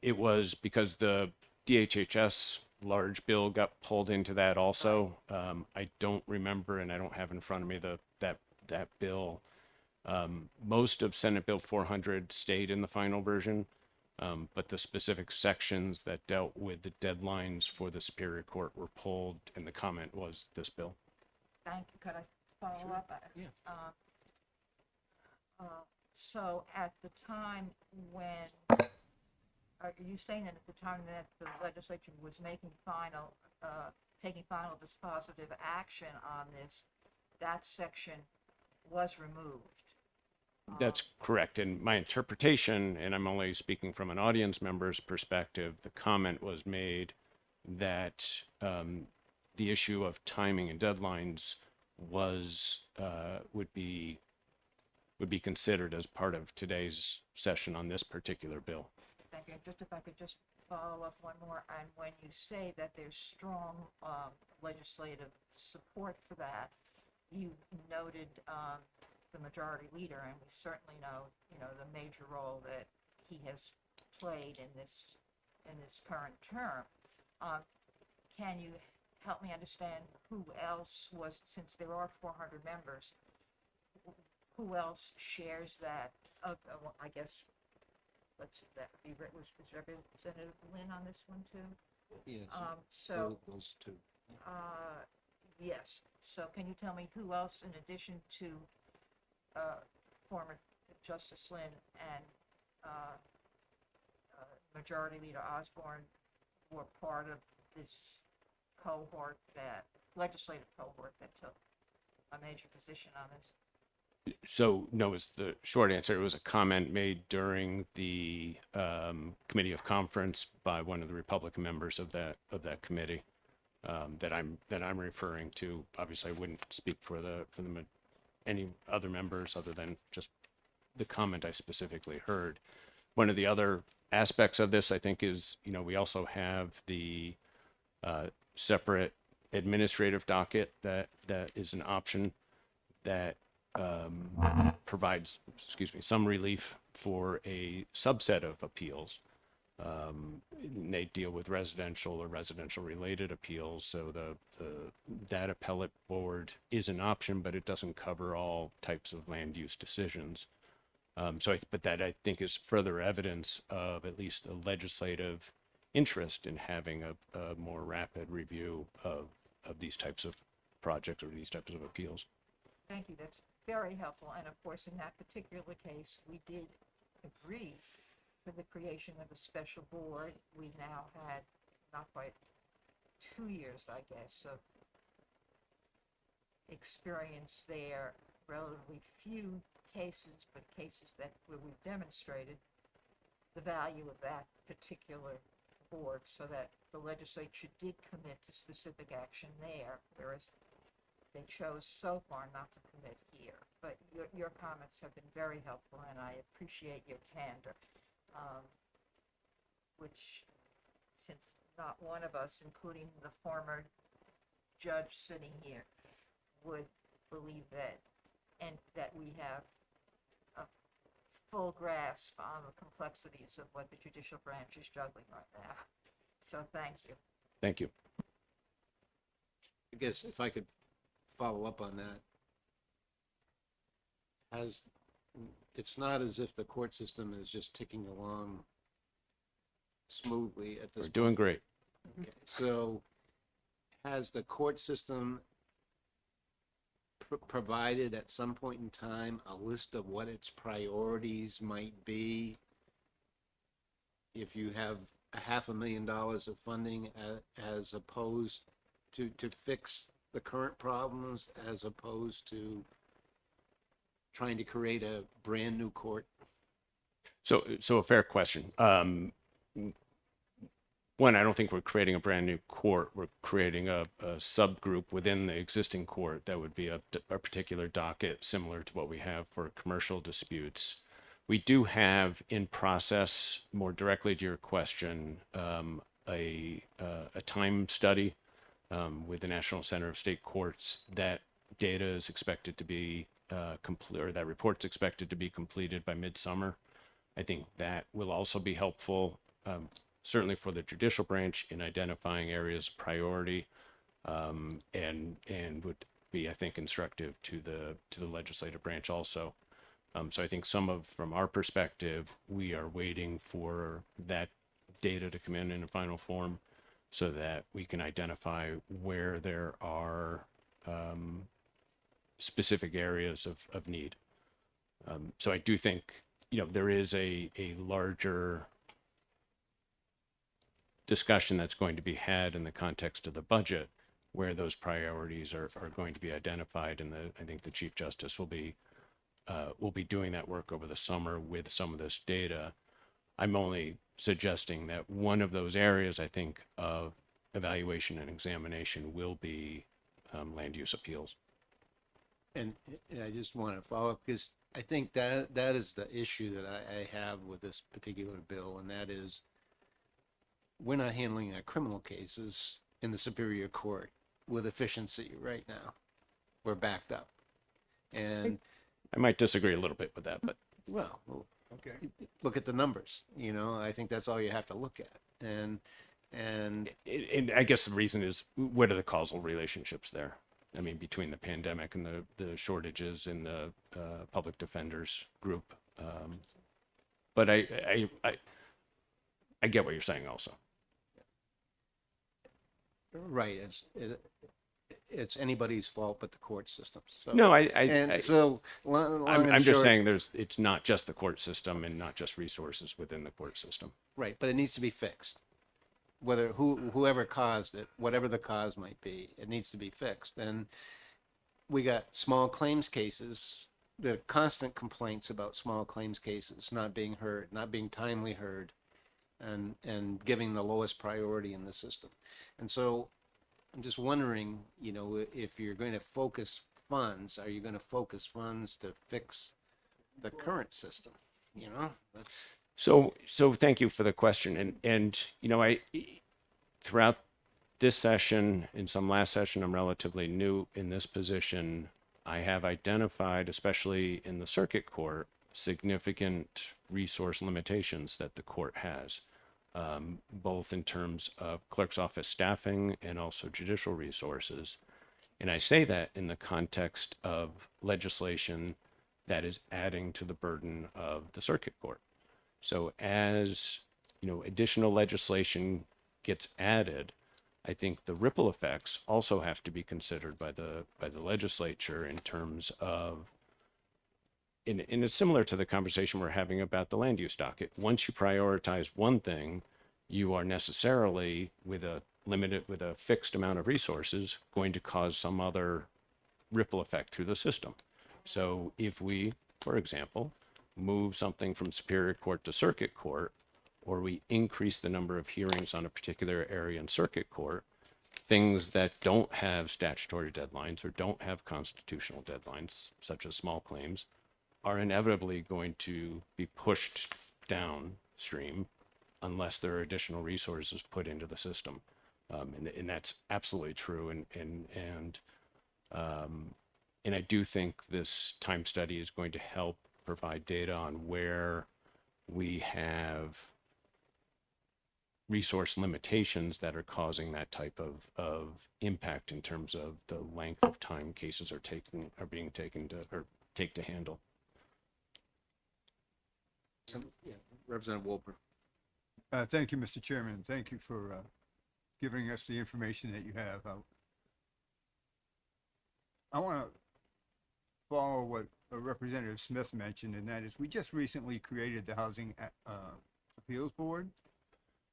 Speaker 10: It was because the DHHS large bill got pulled into that also. I don't remember, and I don't have in front of me that bill. Most of Senate Bill 400 stayed in the final version, but the specific sections that dealt with the deadlines for the Superior Court were pulled, and the comment was this bill.
Speaker 3: Thank you. Could I follow up?
Speaker 1: Yeah.
Speaker 3: So at the time when, are you saying that at the time that the legislature was taking final dispositive action on this, that section was removed?
Speaker 10: That's correct. And my interpretation, and I'm only speaking from an audience member's perspective, the comment was made that the issue of timing and deadlines would be considered as part of today's session on this particular bill.
Speaker 3: Thank you. Just if I could just follow up one more, and when you say that there's strong legislative support for that, you noted the majority leader, and we certainly know, you know, the major role that he has played in this current term. Can you help me understand who else was, since there are 400 members, who else shares that? Well, I guess was Representative Lynn on this one too?
Speaker 1: Yes.
Speaker 3: So
Speaker 1: those two.
Speaker 3: yes. So can you tell me who else, in addition to former Justice Lynn and Majority Leader Osborne, were part of this cohort, that legislative cohort that took a major position on this?
Speaker 10: So no is the short answer. It was a comment made during the committee of conference by one of the Republican members of that committee that I'm referring to. Obviously, I wouldn't speak for any other members other than just the comment I specifically heard. One of the other aspects of this, I think, is, you know, we also have the separate administrative docket that is an option that provides, some relief for a subset of appeals. They deal with residential or residential related appeals. So that appellate board is an option, but it doesn't cover all types of land use decisions. But that, I think, is further evidence of at least a legislative interest in having a more rapid review of these types of projects or these types of appeals.
Speaker 3: Thank you. That's very helpful. And of course, in that particular case, we did agree for the creation of a special board. We now had not quite 2 years, I guess, of experience there, relatively few cases, but cases that where we've demonstrated the value of that particular board, so that the legislature did commit to specific action there, whereas they chose so far not to commit here. But your comments have been very helpful, and I appreciate your candor, which, since not one of us, including the former judge sitting here, would believe that, and that we have a full grasp on the complexities of what the judicial branch is juggling right now. So thank you.
Speaker 10: Thank you.
Speaker 1: I guess if I could follow up on that. It's not as if the court system is just ticking along smoothly at this
Speaker 10: We're
Speaker 1: point.
Speaker 10: doing great.
Speaker 1: Okay. So has the court system provided at some point in time a list of what its priorities might be if you have $500,000 of funding as opposed to fix the current problems, as opposed to trying to create a brand new court?
Speaker 10: So a fair question. One, I don't think we're creating a brand new court. We're creating a subgroup within the existing court that would be a particular docket similar to what we have for commercial disputes. We do have in process, more directly to your question, a time study with the National Center of State Courts. That data is expected to be complete, or that report's expected to be completed by midsummer. I think that will also be helpful, certainly for the judicial branch in identifying areas of priority, and would be, I think, instructive to the legislative branch also. So I think from our perspective, we are waiting for that data to come in a final form so that we can identify where there are specific areas of need. So I do think, there is a larger discussion that's going to be had in the context of the budget where those priorities are going to be identified. And I think the Chief Justice will be doing that work over the summer with some of this data. I'm only suggesting that one of those areas, I think, of evaluation and examination will be land use appeals.
Speaker 1: And I just want to follow up, because I think that is the issue that I have with this particular bill, and that is we're not handling our criminal cases in the Superior Court with efficiency right now. We're backed up. And
Speaker 10: I might disagree a little bit with that, but
Speaker 1: well,
Speaker 8: Okay.
Speaker 1: look at the numbers, I think that's all you have to look at. And
Speaker 10: I guess the reason is, what are the causal relationships there? I mean, between the pandemic and the shortages in the public defenders group. But I get what you're saying also.
Speaker 1: right, it's anybody's fault but the court system. So
Speaker 10: No,
Speaker 1: long
Speaker 10: I'm
Speaker 1: and
Speaker 10: just
Speaker 1: short,
Speaker 10: saying it's not just the court system and not just resources within the court system.
Speaker 1: right, but it needs to be fixed. Whether whoever caused it, whatever the cause might be, it needs to be fixed. And we got small claims cases, the constant complaints about small claims cases not being heard, not being timely heard, and giving the lowest priority in the system. And so I'm just wondering, if you're going to focus funds, are you going to focus funds to fix the current system? That's
Speaker 10: So thank you for the question. And I throughout this session and some last session, I'm relatively new in this position. I have identified, especially in the circuit court, significant resource limitations that the court has, both in terms of clerk's office staffing and also judicial resources. And I say that in the context of legislation that is adding to the burden of the circuit court. So as additional legislation gets added, I think the ripple effects also have to be considered by the legislature in terms of, and it's similar to the conversation we're having about the land use docket. Once you prioritize one thing, you are necessarily with a fixed amount of resources going to cause some other ripple effect through the system. So if we, for example, move something from Superior Court to Circuit Court, or we increase the number of hearings on a particular area in Circuit Court, things that don't have statutory deadlines or don't have constitutional deadlines, such as small claims, are inevitably going to be pushed downstream unless there are additional resources put into the system. And that's absolutely true. And I do think this time study is going to help provide data on where we have resource limitations that are causing that type of impact in terms of the length of time cases are being taken to handle.
Speaker 1: Yeah, Representative Wolper.
Speaker 8: Thank you, Mr. Chairman. Thank you for giving us the information that you have. I want to follow what Representative Smith mentioned, and that is we just recently created the Housing Appeals Board,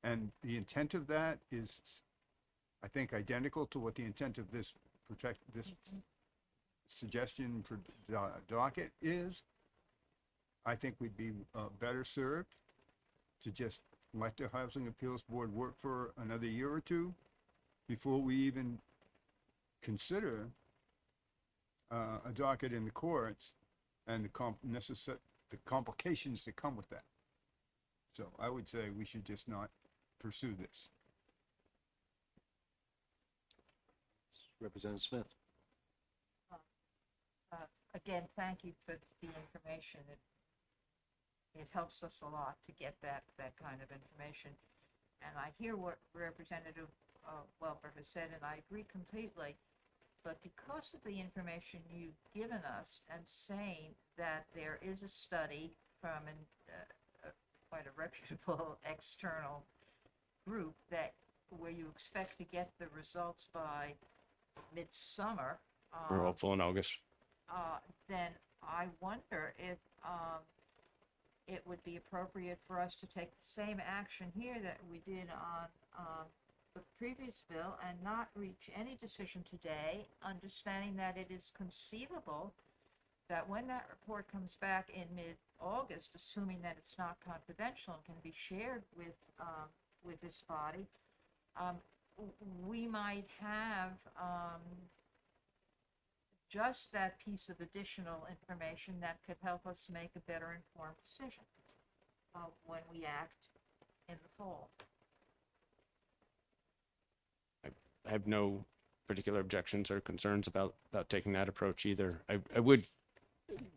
Speaker 8: and the intent of that is, I think, identical to what the intent of this suggestion for docket is. I think we'd be better served to just let the Housing Appeals Board work for another year or two before we even consider a docket in the courts and the complications that come with that. So I would say we should just not pursue this.
Speaker 1: Representative Smith.
Speaker 3: Again, thank you for the information. It helps us a lot to get that kind of information. And I hear what Representative Welper has said, and I agree completely. But because of the information you've given us and saying that there is a study from quite a reputable external group where you expect to get the results by midsummer,
Speaker 10: We're hopeful in August.
Speaker 3: then I wonder if it would be appropriate for us to take the same action here that we did on the previous bill and not reach any decision today, understanding that it is conceivable that when that report comes back in mid-August, assuming that it's not confidential and can be shared with this body, we might have just that piece of additional information that could help us make a better informed decision when we act in the fall.
Speaker 10: I have no particular objections or concerns about taking that approach either. I would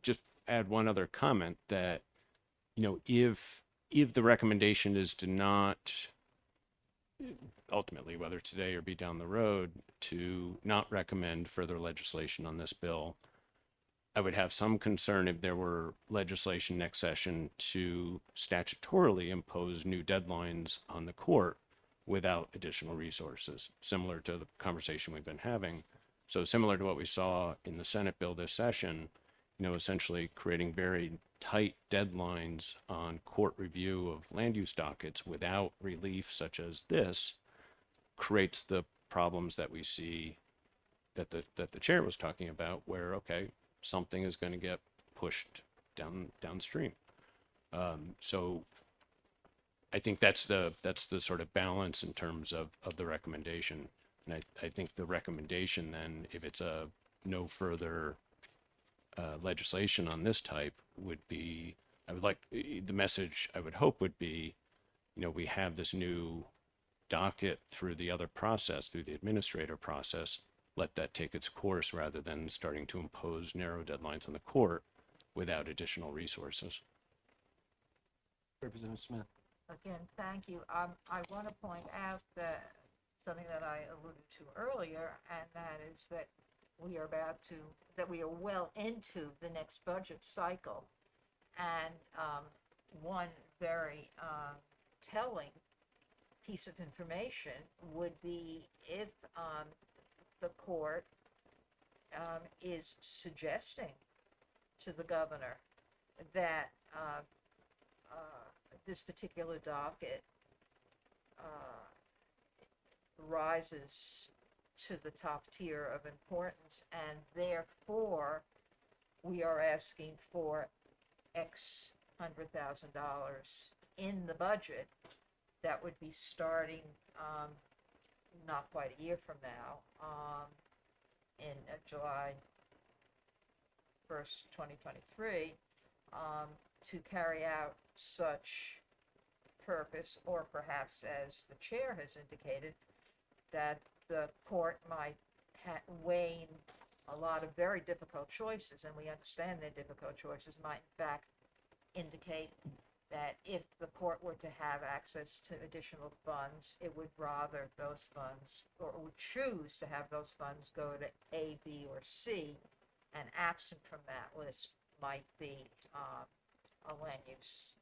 Speaker 10: just add one other comment that, if the recommendation is to not, ultimately, whether today or be down the road, to not recommend further legislation on this bill, I would have some concern if there were legislation next session to statutorily impose new deadlines on the court without additional resources, similar to the conversation we've been having. So similar to what we saw in the Senate bill this session, essentially creating very tight deadlines on court review of land use dockets without relief such as this creates the problems that we see that the chair was talking about, where, okay, something is going to get pushed downstream. So I think that's the sort of balance in terms of the recommendation. And I think the recommendation then, if it's a no further legislation on this type, would be, the message I would hope would be, we have this new docket through the other process, through the administrator process, let that take its course rather than starting to impose narrow deadlines on the court without additional resources.
Speaker 1: Representative Smith.
Speaker 3: Again, thank you. I want to point out that something that I alluded to earlier, and that is that we are well into the next budget cycle. And one very telling piece of information would be if the court is suggesting to the governor that this particular docket rises to the top tier of importance, and therefore we are asking for X $100,000 in the budget that would be starting not quite a year from now, in July 1st, 2023, to carry out such purpose, or perhaps, as the chair has indicated, that the court might weigh a lot of very difficult choices, and we understand they're difficult choices, might in fact indicate that if the court were to have access to additional funds, it would rather those funds, or would choose to have those funds go to A, B, or C, and absent from that list might be a land use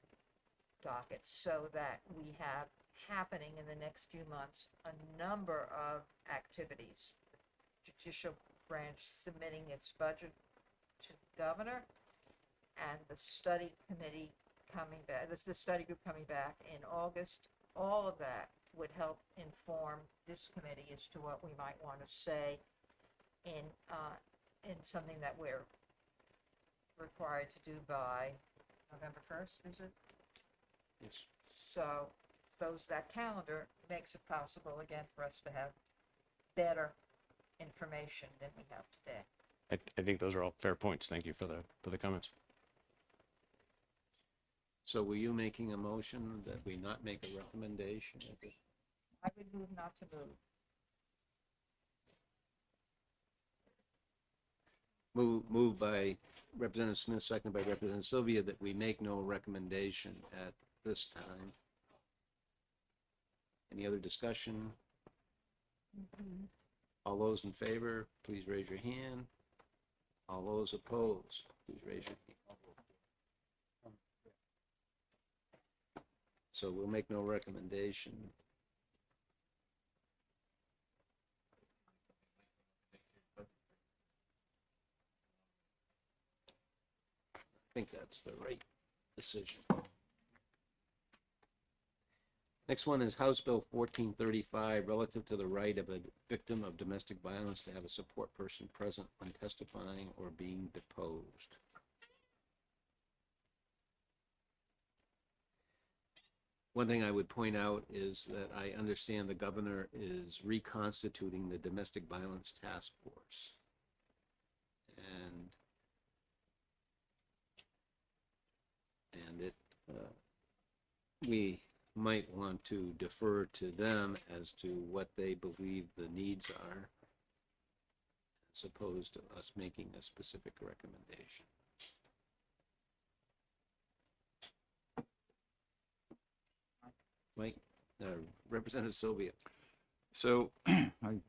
Speaker 3: docket, so that we have happening in the next few months a number of activities. Judicial Branch submitting its budget to the governor, and the study committee coming back, the study group coming back in August. All of that would help inform this committee as to what we might want to say in something that we're required to do by November 1st, is it?
Speaker 1: Yes.
Speaker 3: So that calendar makes it possible again for us to have better information than we have today.
Speaker 10: I think those are all fair points. Thank you for the comments.
Speaker 1: So were you making a motion that we not make a recommendation at this?
Speaker 3: I would move not to move.
Speaker 1: Moved by Representative Smith, seconded by Representative Sylvia, that we make no recommendation at this time. Any other discussion? All those in favor, please raise your hand. All those opposed, please raise your hand. So we'll make no recommendation. I think that's the right decision. Next one is House Bill 1435, relative to the right of a victim of domestic violence to have a support person present when testifying or being deposed. One thing I would point out is that I understand the governor is reconstituting the domestic violence task force. And it, we might want to defer to them as to what they believe the needs are, as opposed to us making a specific recommendation. Mike, Representative Sylvia.
Speaker 6: So I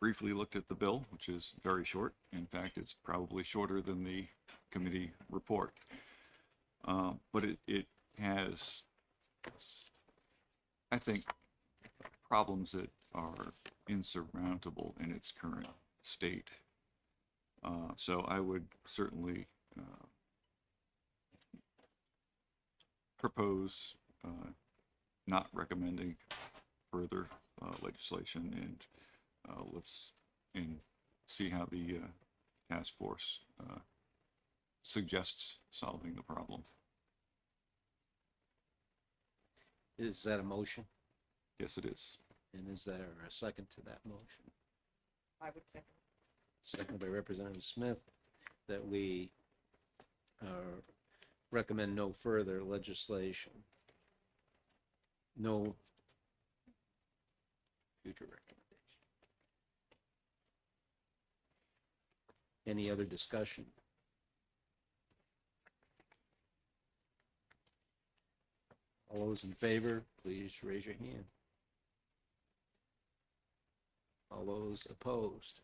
Speaker 6: briefly looked at the bill, which is very short. In fact, it's probably shorter than the committee report. But it has, I think, problems that are insurmountable in its current state. So I would certainly propose not recommending further legislation, and let's see how the task force suggests solving the problem.
Speaker 1: Is that a motion?
Speaker 6: Yes, it is.
Speaker 1: And is there a second to that motion?
Speaker 3: I would second.
Speaker 1: Seconded by Representative Smith, that we recommend no further legislation. No future recommendation. Any other discussion? All those in favor, please raise your hand. All those opposed?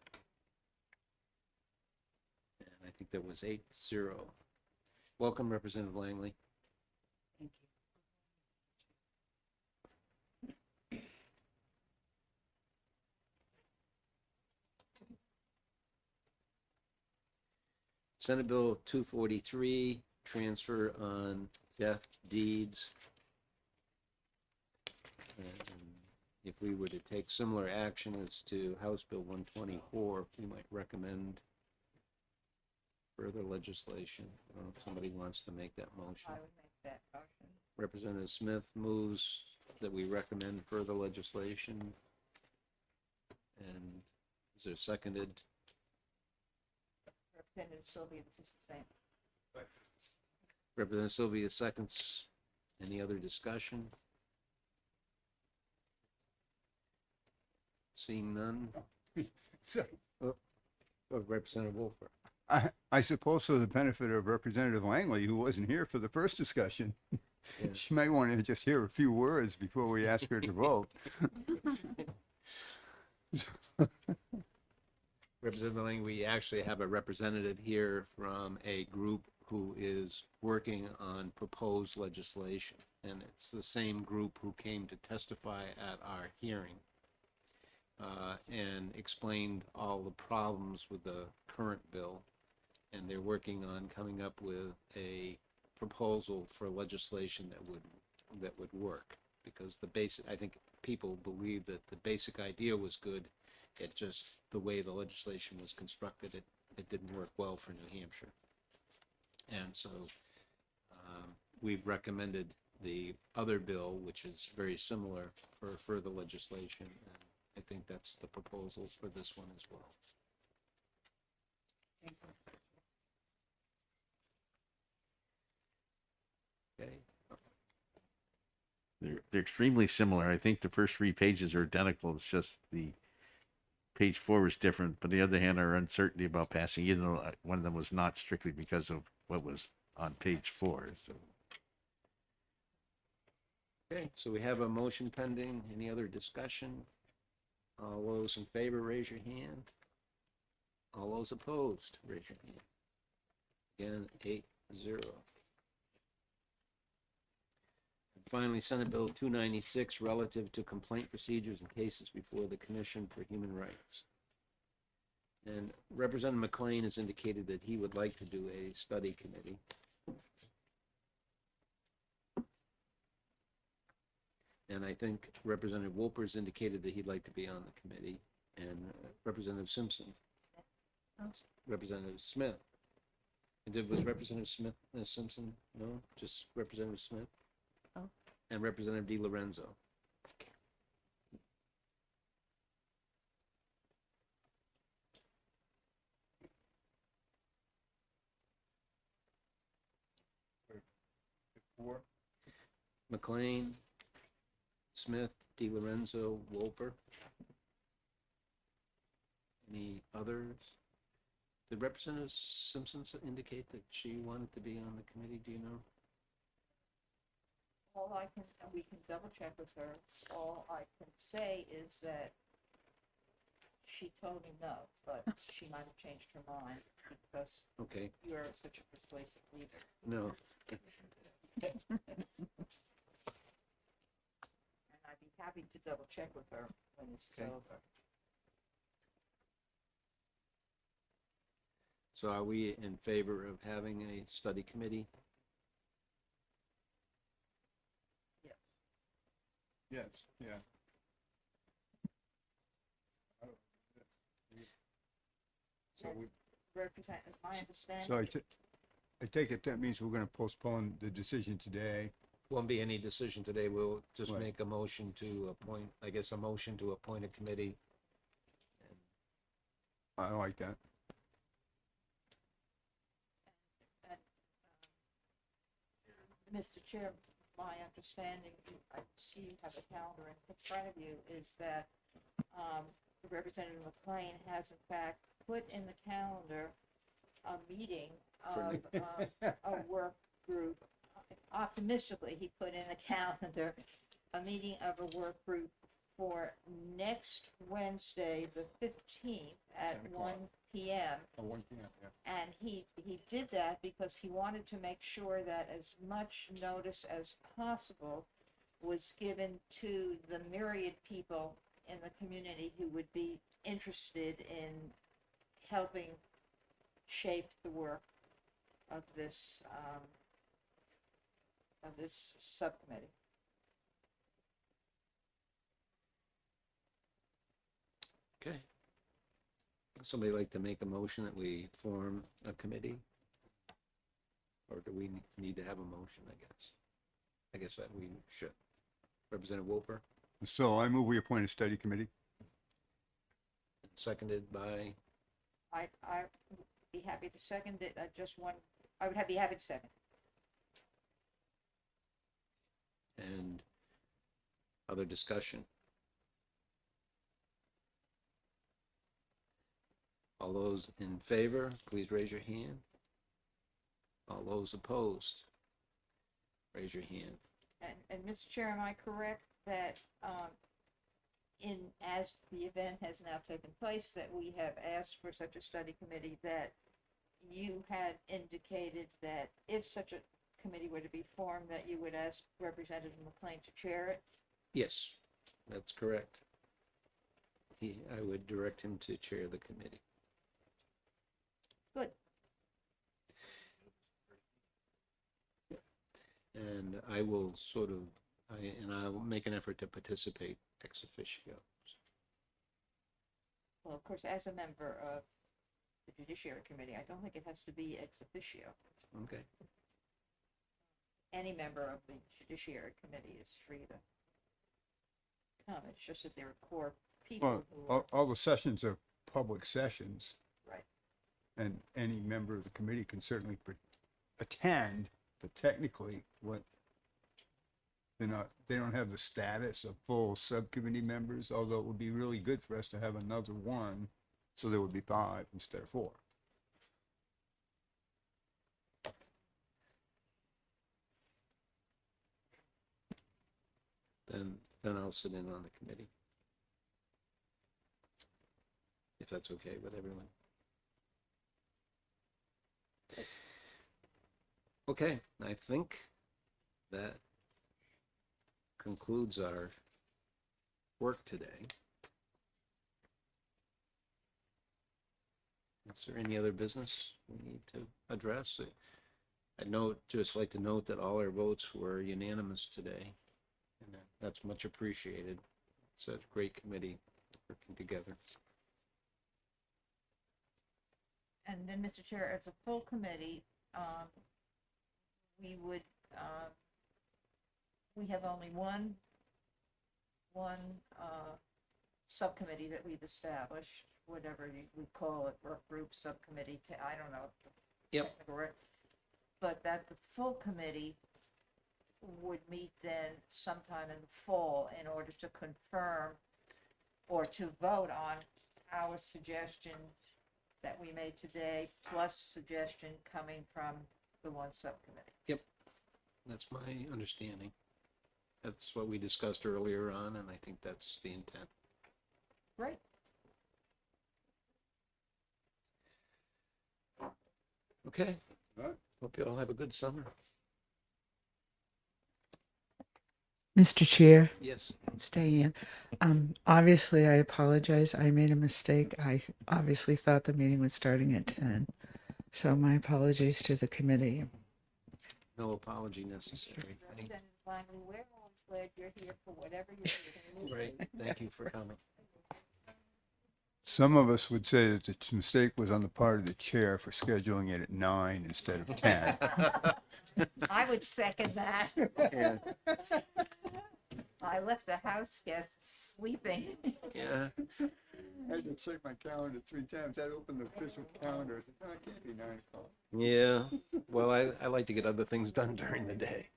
Speaker 1: And I think that was 8-0. Welcome, Representative Langley.
Speaker 3: Thank you.
Speaker 1: Senate Bill 243, transfer on death deeds. if we were to take similar action as to House Bill 124, we might recommend further legislation. I don't know if somebody wants to make that motion.
Speaker 3: I would make that motion.
Speaker 1: Representative Smith moves that we recommend further legislation. And is there seconded?
Speaker 3: Representative Sylvia, this is the same.
Speaker 1: Representative Sylvia seconds. Any other discussion? Seeing none.
Speaker 8: So,
Speaker 1: Representative Wolfer.
Speaker 8: I suppose for the benefit of Representative Langley, who wasn't here for the first discussion,
Speaker 1: Yeah.
Speaker 8: she might want to just hear a few words before we ask her to vote.
Speaker 1: Representative Lang, we actually have a representative here from a group who is working on proposed legislation. And it's the same group who came to testify at our hearing and explained all the problems with the current bill. And they're working on coming up with a proposal for legislation that would work. Because the basic, I think people believe that the basic idea was good. It just, the way the legislation was constructed, it didn't work well for New Hampshire. And so we've recommended the other bill, which is very similar, for further legislation. And I think that's the proposal for this one as well. Okay.
Speaker 5: They're extremely similar. I think the first 3 pages are identical. It's just the page 4 is different. But on the other hand, our uncertainty about passing, even though one of them was not strictly because of what was on page 4. So
Speaker 1: Okay, so we have a motion pending. Any other discussion? All those in favor, raise your hand. All those opposed, raise your hand. Again, 8-0. And finally, Senate Bill 296, relative to complaint procedures in cases before the Commission for Human Rights. And Representative McLean has indicated that he would like to do a study committee. And I think Representative Wolper's indicated that he'd like to be on the committee, and Representative Simpson. Representative Smith. And was Representative Smith, Simpson? No, just Representative Smith?
Speaker 4: Oh.
Speaker 1: And Representative Di Lorenzo. McLean, Smith, Di Lorenzo, Wolper. Any others? Did Representative Simpson indicate that she wanted to be on the committee? Do you know?
Speaker 3: All I can, and we can double check with her, all I can say is that she told me no, but she might have changed her mind because
Speaker 1: Okay,
Speaker 3: you're such a persuasive leader.
Speaker 1: no.
Speaker 3: And I'd be happy to double check with her when this is
Speaker 1: Okay.
Speaker 3: over.
Speaker 1: So are we in favor of having a study committee?
Speaker 8: Yes, yeah. So we,
Speaker 3: Represent, my understanding.
Speaker 8: so I take it that means we're gonna postpone the decision today.
Speaker 1: Won't be any decision today. We'll just
Speaker 8: Right.
Speaker 1: make a motion to appoint, I guess, a motion to appoint a committee.
Speaker 8: I like that.
Speaker 3: Mr. Chair, my understanding, I see you have a calendar in front of you, is that Representative McLean has in fact put in the calendar a meeting of a work group. Optimistically, he put in the calendar a meeting of a work group for next Wednesday, the 15th at
Speaker 8: 10
Speaker 3: 1
Speaker 8: o'clock.
Speaker 3: p.m.
Speaker 8: Oh, 1 p.m., yeah.
Speaker 3: And he did that because he wanted to make sure that as much notice as possible was given to the myriad people in the community who would be interested in helping shape the work of this subcommittee.
Speaker 1: Okay. Somebody like to make a motion that we form a committee? Or do we need to have a motion, I guess? I guess that we should. Representative Wolper,
Speaker 8: So I move we appoint a study committee.
Speaker 1: seconded by,
Speaker 3: I would be happy to second it. I would be happy to second.
Speaker 1: and other discussion. All those in favor, please raise your hand. All those opposed, raise your hand.
Speaker 3: And Mr. Chair, am I correct that, as the event has now taken place, that we have asked for such a study committee, that you had indicated that if such a committee were to be formed, that you would ask Representative McLean to chair it?
Speaker 1: Yes, that's correct. I would direct him to chair the committee.
Speaker 3: Good.
Speaker 1: And I will I'll make an effort to participate ex officio.
Speaker 3: Well, of course, as a member of the Judiciary Committee, I don't think it has to be ex officio.
Speaker 1: Okay.
Speaker 3: Any member of the Judiciary Committee is free to come. It's just that there are core people
Speaker 8: Well,
Speaker 3: who are,
Speaker 8: all the sessions are public sessions,
Speaker 3: right.
Speaker 8: and any member of the committee can certainly attend, but technically, they don't have the status of full subcommittee members, although it would be really good for us to have another one, so there would be 5 instead of 4.
Speaker 1: Then I'll sit in on the committee. If that's okay with everyone. Okay, I think that concludes our work today. Is there any other business we need to address? Just like to note that all our votes were unanimous today, and that's much appreciated. It's a great committee working together.
Speaker 3: And then, Mr. Chair, as a full committee, we have only one subcommittee that we've established, whatever we call it, work group, subcommittee, I don't know.
Speaker 1: Yep.
Speaker 3: technical word. But that the full committee would meet then sometime in the fall in order to confirm or to vote on our suggestions that we made today, plus suggestion coming from the one subcommittee.
Speaker 1: Yep, that's my understanding. That's what we discussed earlier on, and I think that's the intent.
Speaker 3: Right.
Speaker 1: Okay,
Speaker 8: Right.
Speaker 1: hope you all have a good summer.
Speaker 11: Mr. Chair,
Speaker 1: Yes.
Speaker 11: it's Diane. Obviously, I apologize. I made a mistake. I obviously thought the meeting was starting at 10. So my apologies to the committee.
Speaker 1: No apology necessary.
Speaker 3: Representative Langley, we're always glad you're here for whatever you're doing.
Speaker 1: Right, thank you for coming.
Speaker 8: Some of us would say that the mistake was on the part of the chair for scheduling it at 9 instead of 10.
Speaker 3: I would second that.
Speaker 1: Yeah.
Speaker 3: I left the house guest sleeping.
Speaker 1: Yeah,
Speaker 8: I had to check my calendar 3 times. I opened the official calendar. I said, no, it can't be 9 o'clock.
Speaker 1: yeah. Well, I like to get other things done during the day.